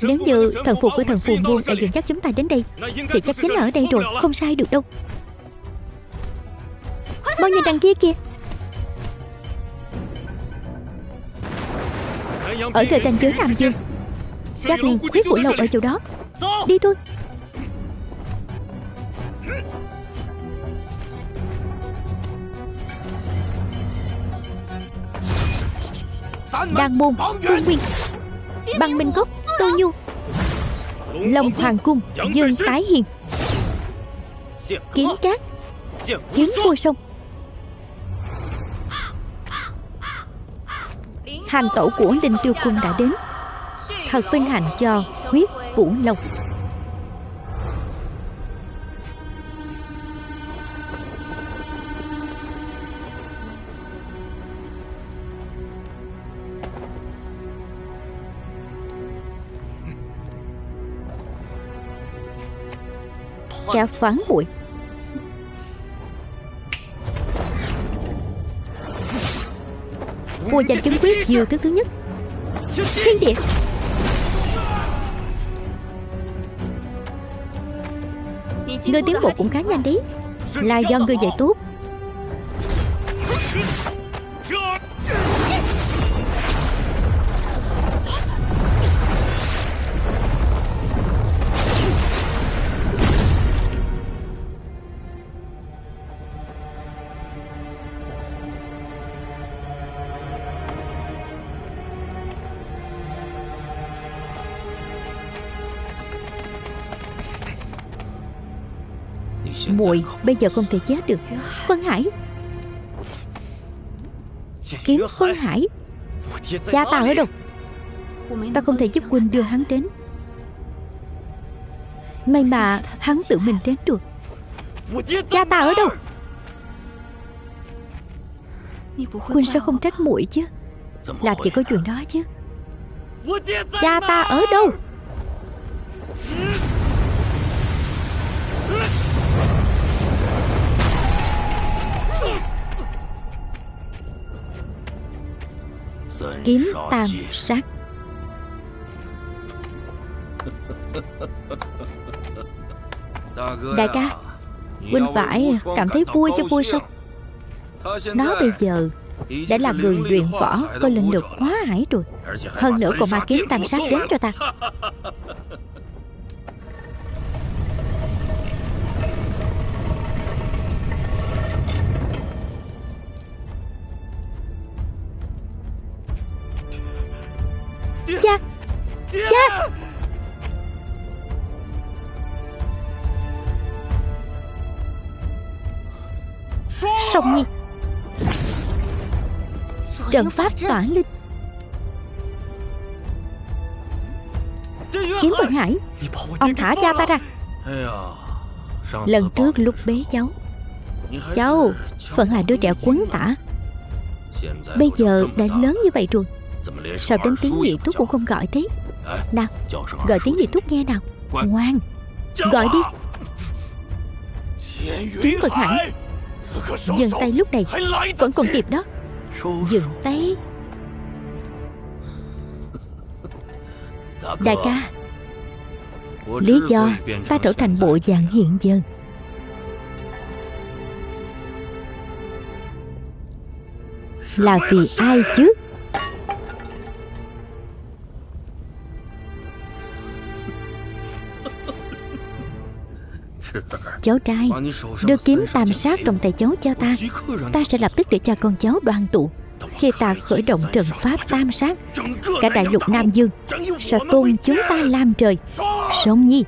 Nếu như thần phục của thần phù môn đã dẫn dắt chúng ta đến đây thì chắc chính là ở đây rồi, không sai được đâu. Mau nhìn đằng kia kìa. Ở nơi ranh giới Nam Dương, chắc huyết phủ lâu ở chỗ đó. Đi thôi. Đan môn, Phương Nguyên, Băng Minh Cốc, Tô Nhu, Long Hoàng Cung, Dương Tái Hiền, Kiếm Cát, Kiếm Vô Sông. Hành tẩu của Linh Tiêu Cung đã đến. Thật vinh hạnh cho huyết phủ lâu. Kẻ phản bội. Vô danh kiếm quyết chiêu thức thứ nhất, thiên địa. Ngươi tiến bộ cũng khá nhanh đấy, là do ngươi dạy tốt. Muội bây giờ không thể chết được. Phân Hải, kiếm Phân Hải. Cha ta ở đâu? Ta không thể giúp huynh đưa hắn đến. May mà hắn tự mình đến được. Cha ta ở đâu? Huynh sao không trách muội chứ? Làm chỉ có chuyện đó chứ. Cha ta ở đâu? Kiếm tam sát. Đại ca, huynh phải cảm thấy vui cho vui sao? Nó bây giờ đã là người luyện võ có linh lực quá ải rồi. Hơn nữa còn mang kiếm tam sát đến cho ta. Cha! Cha! Song Nhi, trận pháp tỏa linh. Kiếm Vân Hải, ông thả cha ta ra. Lần trước lúc bế cháu vẫn là đứa trẻ quấn tả. Bây giờ đã lớn như vậy rồi, sao đến tiếng nhị thúc cũng không gọi thế? Nào, gọi tiếng nhị thúc nghe nào. Ngoan, gọi đi. Kiếm Vân Hải, dừng tay lúc này vẫn còn kịp đó. Dừng tay. Đại ca, lý do ta trở thành bộ dạng hiện giờ là vì ai chứ? Cháu trai, đưa kiếm tam sát trong tay cháu cho ta. Ta sẽ lập tức để cho con cháu đoàn tụ. Khi ta khởi động trận pháp tam sát, cả đại lục Nam Dương sẽ tôn chúng ta làm trời. Song Nhi,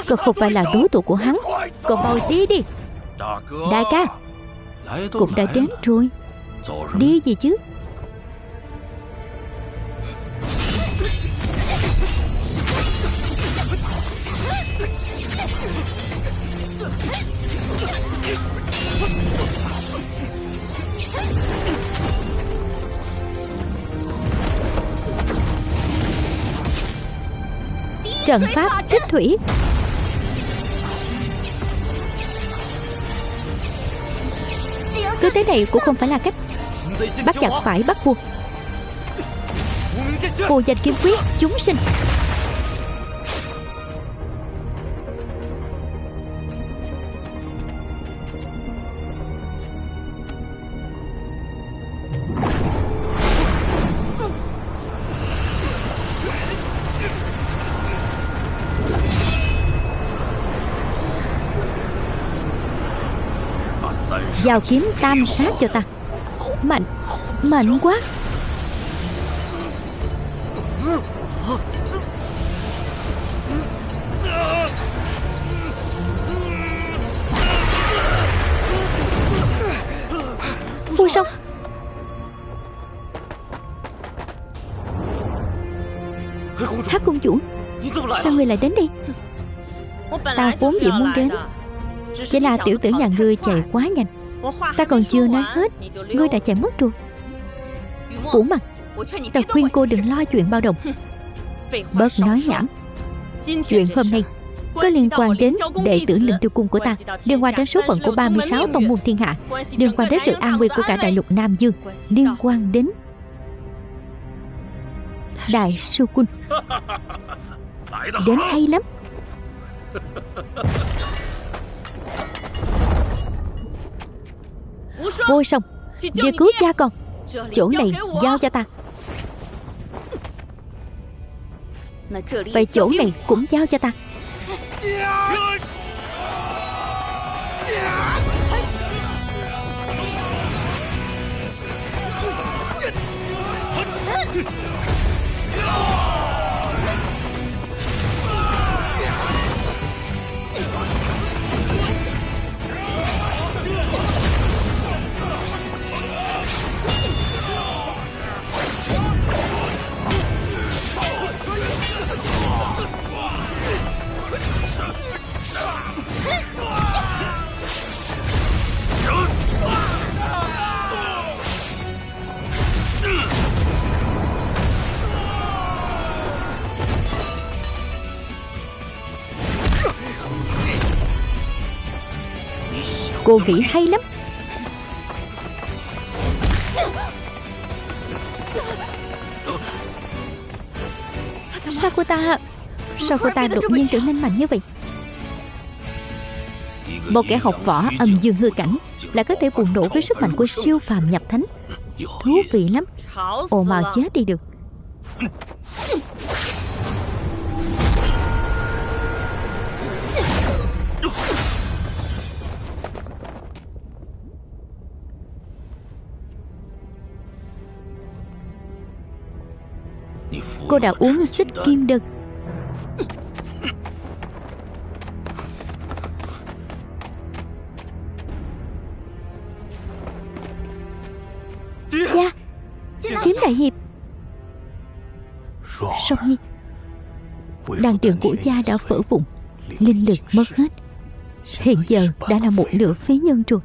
cậu không phải là đối thủ của hắn. Cậu mau đi đi. Đại ca cũng đã đến rồi. Đi gì chứ? Trận pháp trích thủy. Cứ thế này cũng không phải là cách. Bắt chặt phải bắt buộc. Vô danh kiếm quyết chúng sinh. Giao kiếm tam sát cho ta. Mạnh, mạnh quá. Vô song. Hắc công chủ, sao ngươi lại đến đây? Ta vốn dĩ muốn đến, chỉ là tiểu tử nhà ngươi chạy quá nhanh. Ta còn chưa nói hết, ngươi đã chạy mất rồi. Vũ Mặt, ta khuyên cô đừng lo chuyện bao đồng. Bớt nói nhảm. Chuyện hôm nay có liên quan đến đệ tử Linh Tiêu Cung của ta, liên quan đến số phận của 36 tông môn thiên hạ, liên quan đến sự an nguy của cả đại lục Nam Dương, liên quan đến Đại sư Quân. Đến hay lắm. Vô song, vừa cứu cha con. Chỗ này giao cho ta. Vậy chỗ này cũng giao cho ta. Cô nghĩ hay lắm. Sao cô ta đột nhiên trở nên mạnh như vậy? Một kẻ học võ âm dương hư cảnh lại có thể bùng nổ với sức mạnh của siêu phàm nhập thánh. Thú vị lắm. Ồn ào chết đi được. Cô đã uống xích kim đừng. Cha, kiếm đại hiệp. Song Nhi, đan điền của cha đã vỡ vụn, linh lực mất hết, hiện giờ đã là một nửa phế nhân rồi.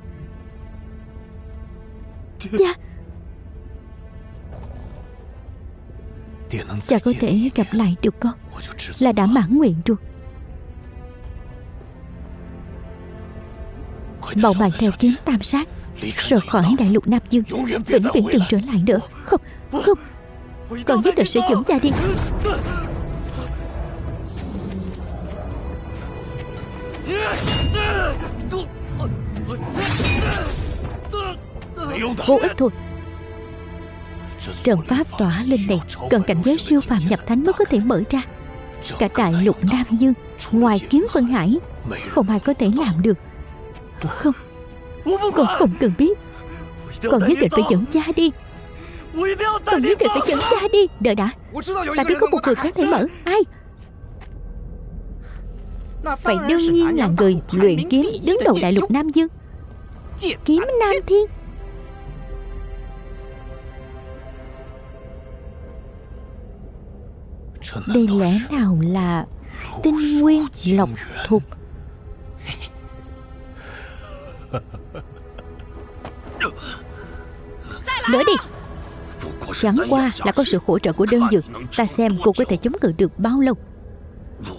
Cha, cha có thể gặp lại được con là đã mãn nguyện rồi. Mau mang theo kiếm tam sát rời khỏi đại lục Nam Dương, vĩnh viễn đừng trở lại nữa. Không, không, con nhất định sẽ dẫn cha đi. Vô ích thôi. Trận pháp tỏa linh này cần cảnh giới siêu phàm nhập thánh mới có thể mở ra. Cả đại lục Nam Dương, ngoài Kiếm Vân Hải, không ai có thể làm được. Không, con không cần biết. Con nhất định phải dẫn cha đi. Con nhất định phải dẫn cha đi. Đợi đã, ta biết có một người có thể mở. Ai? Phải đương nhiên là người luyện kiếm đứng đầu đại lục Nam Dương, Kiếm Nam Thiên. Đây lẽ nào là Tinh Nguyên Lộc Thục? Nữa đi. Chẳng qua là có sự hỗ trợ của đơn dược, ta xem cô có thể chống cự được bao lâu.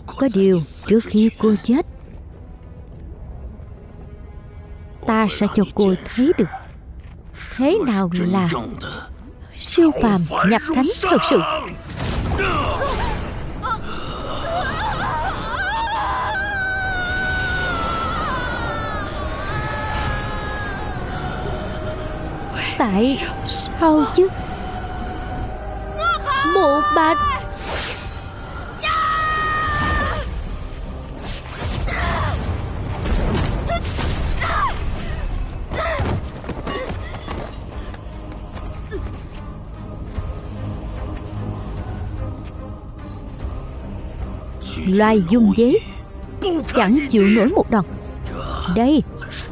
Có điều trước khi cô chết, ta sẽ cho cô thấy được thế nào là siêu phàm nhập thánh thật sự. Tại sao chứ? Mộ Bạch. Loài dung dế chẳng chịu nổi một đòn. Đây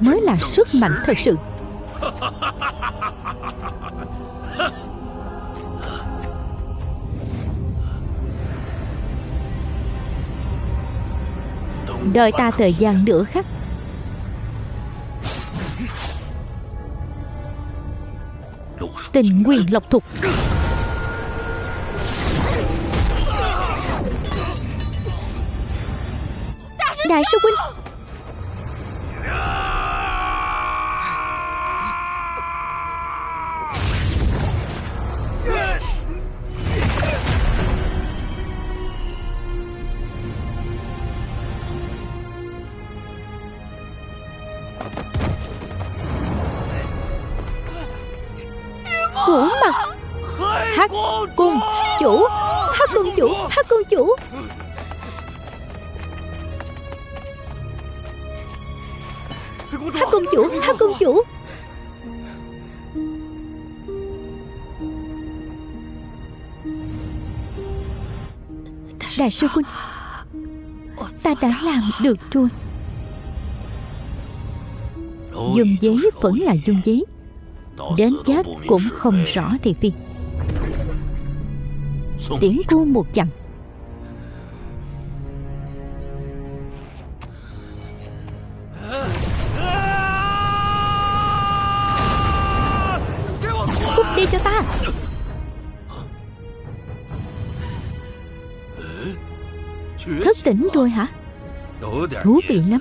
mới là sức mạnh thật sự. Đợi ta thời gian nửa khắc. Tình Nguyên Lộc Thục. Đại sư huynh. Vũ Mặt. Hắc Cung Chủ. Hắc Cung Chủ. Hắc Cung Chủ. Hắc Cung Chủ. Hắc Cung Chủ. Đại sư huynh, ta đã làm được rồi. Dung dế vẫn là dung dế, đến chết cũng không rõ thị phi. Tiễn cô một chặng. Cút đi cho ta. Thức tỉnh rồi hả? Thú vị lắm.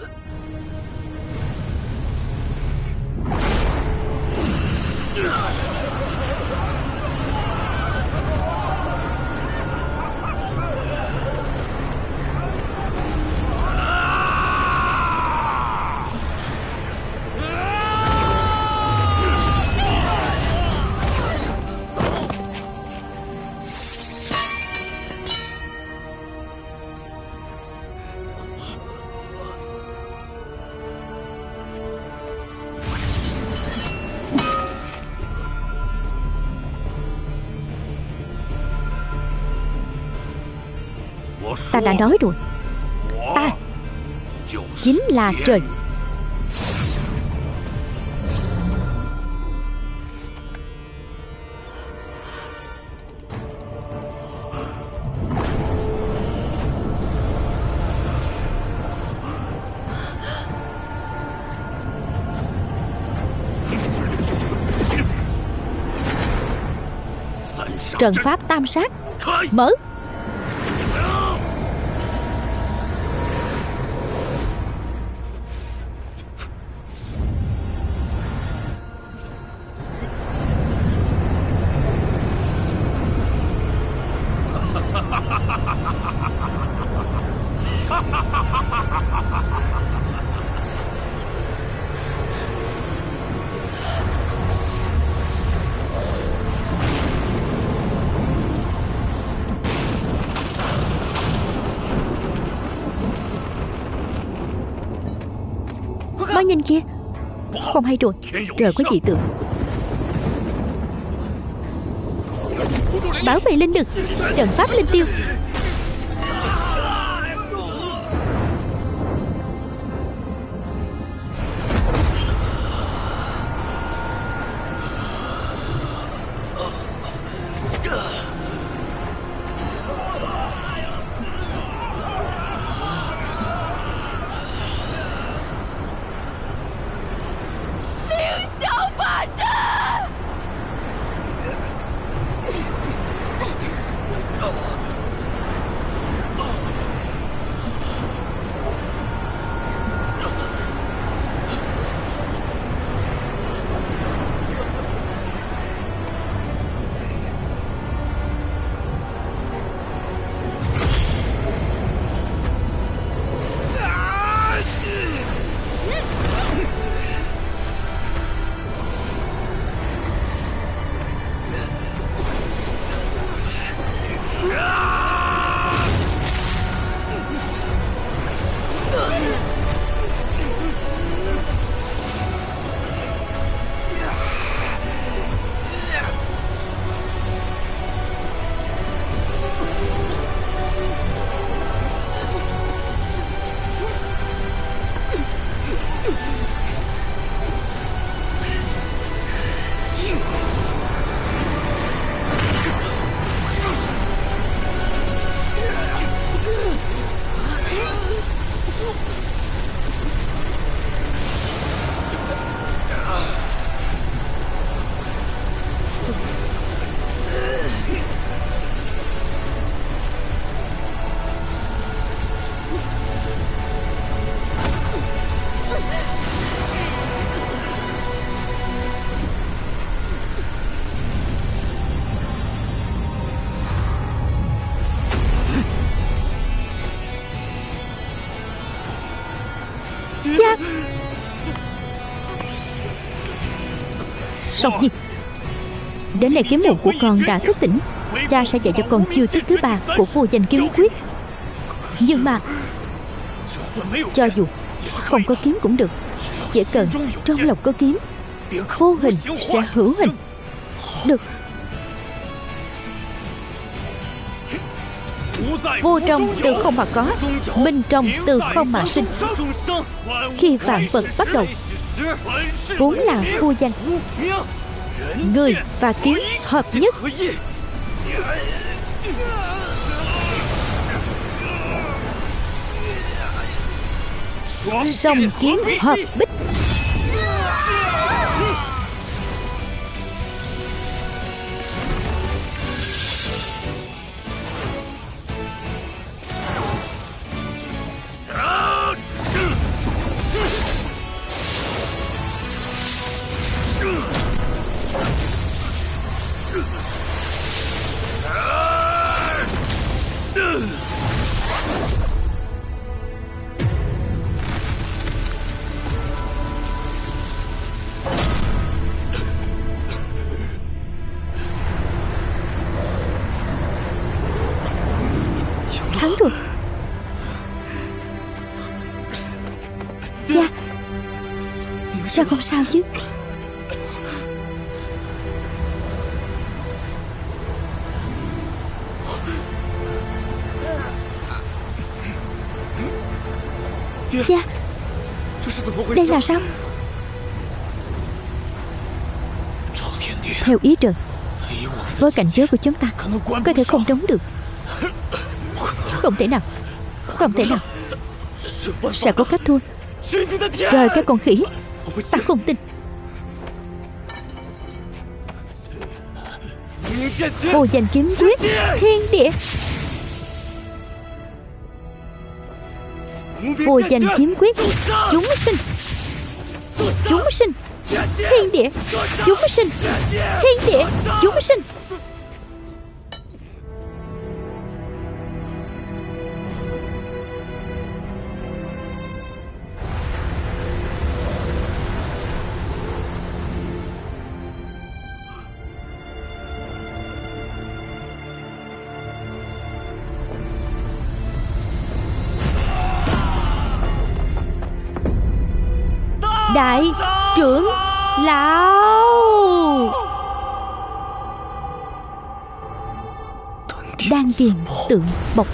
Ta đã nói rồi, ta chính là trời. Trận pháp tam sát mở. Mau nhìn kìa. Không hay rồi, trời có dị tượng. Bảo vệ linh lực, trận pháp linh tiêu. Cha. Song Nhi, đến nay kiếm môn của con đã thức tỉnh. Cha sẽ dạy cho con chiêu thức thứ 3 của vô danh kiếm quyết. Nhưng mà cho dù không có kiếm cũng được, chỉ cần trong lòng có kiếm, vô hình sẽ hữu hình. Được. Vô trong từ không mà có, minh trong từ không mà sinh. Khi vạn vật bắt đầu vốn là vô danh, người và kiếm hợp nhất. Song kiếm hợp bích. Thắng rồi. Cha không sao chứ? Cha, đây là sao? Theo ý trời, với cảnh giới của chúng ta có thể không đóng được. Không thể nào. Không thể nào. Sẽ có cách thua. Trời, cái con khỉ, ta không tin. Vô danh kiếm quyết thiên địa. Vô danh kiếm quyết chúng sinh. Chúng sinh thiên địa. Chúng sinh thiên địa. Chúng sinh. Đại trưởng lão. Đan điền tượng bộc.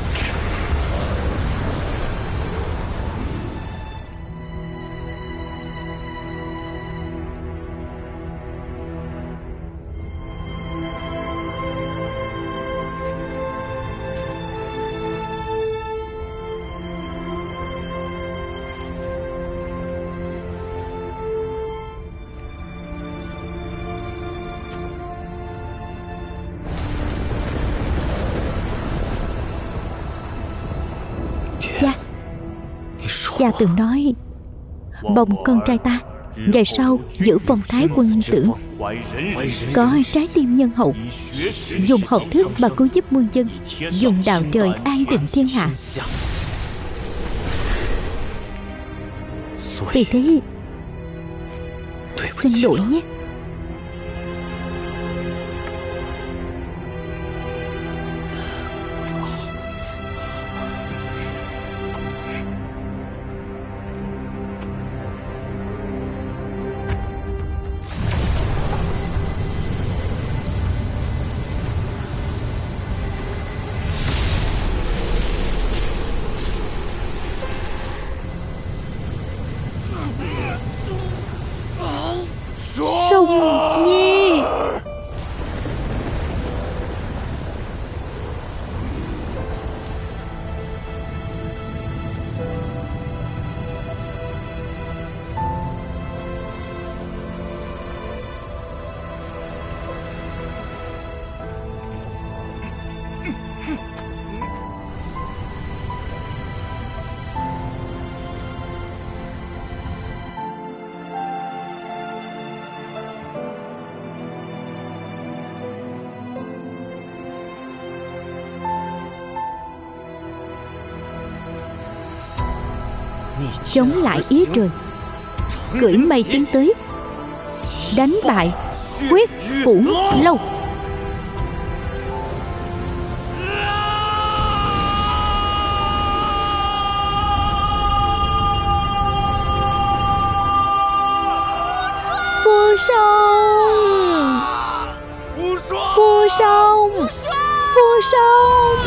Cha từng nói bồng con trai ta về sau giữ phong thái quân tử, có trái tim nhân hậu, dùng học thức mà cứu giúp muôn dân, dùng đạo trời an định thiên hạ. Vì thế xin lỗi nhé. Song Nhi. Chống lại ý trời, cưỡi mây tiến tới, đánh bại Huyết Phủ Lâu. Vô song, vô song, vô song.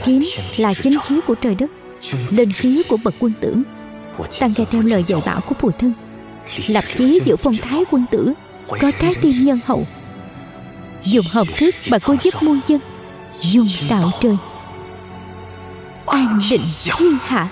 Kiếm là chính khí của trời đất, linh khí của bậc quân tử. Ta nghe theo lời dạy bảo của phụ thân, lập chí giữ phong thái quân tử, có trái tim nhân hậu, dùng học thức mà cứu giúp muôn dân, dùng đạo trời an định thiên hạ.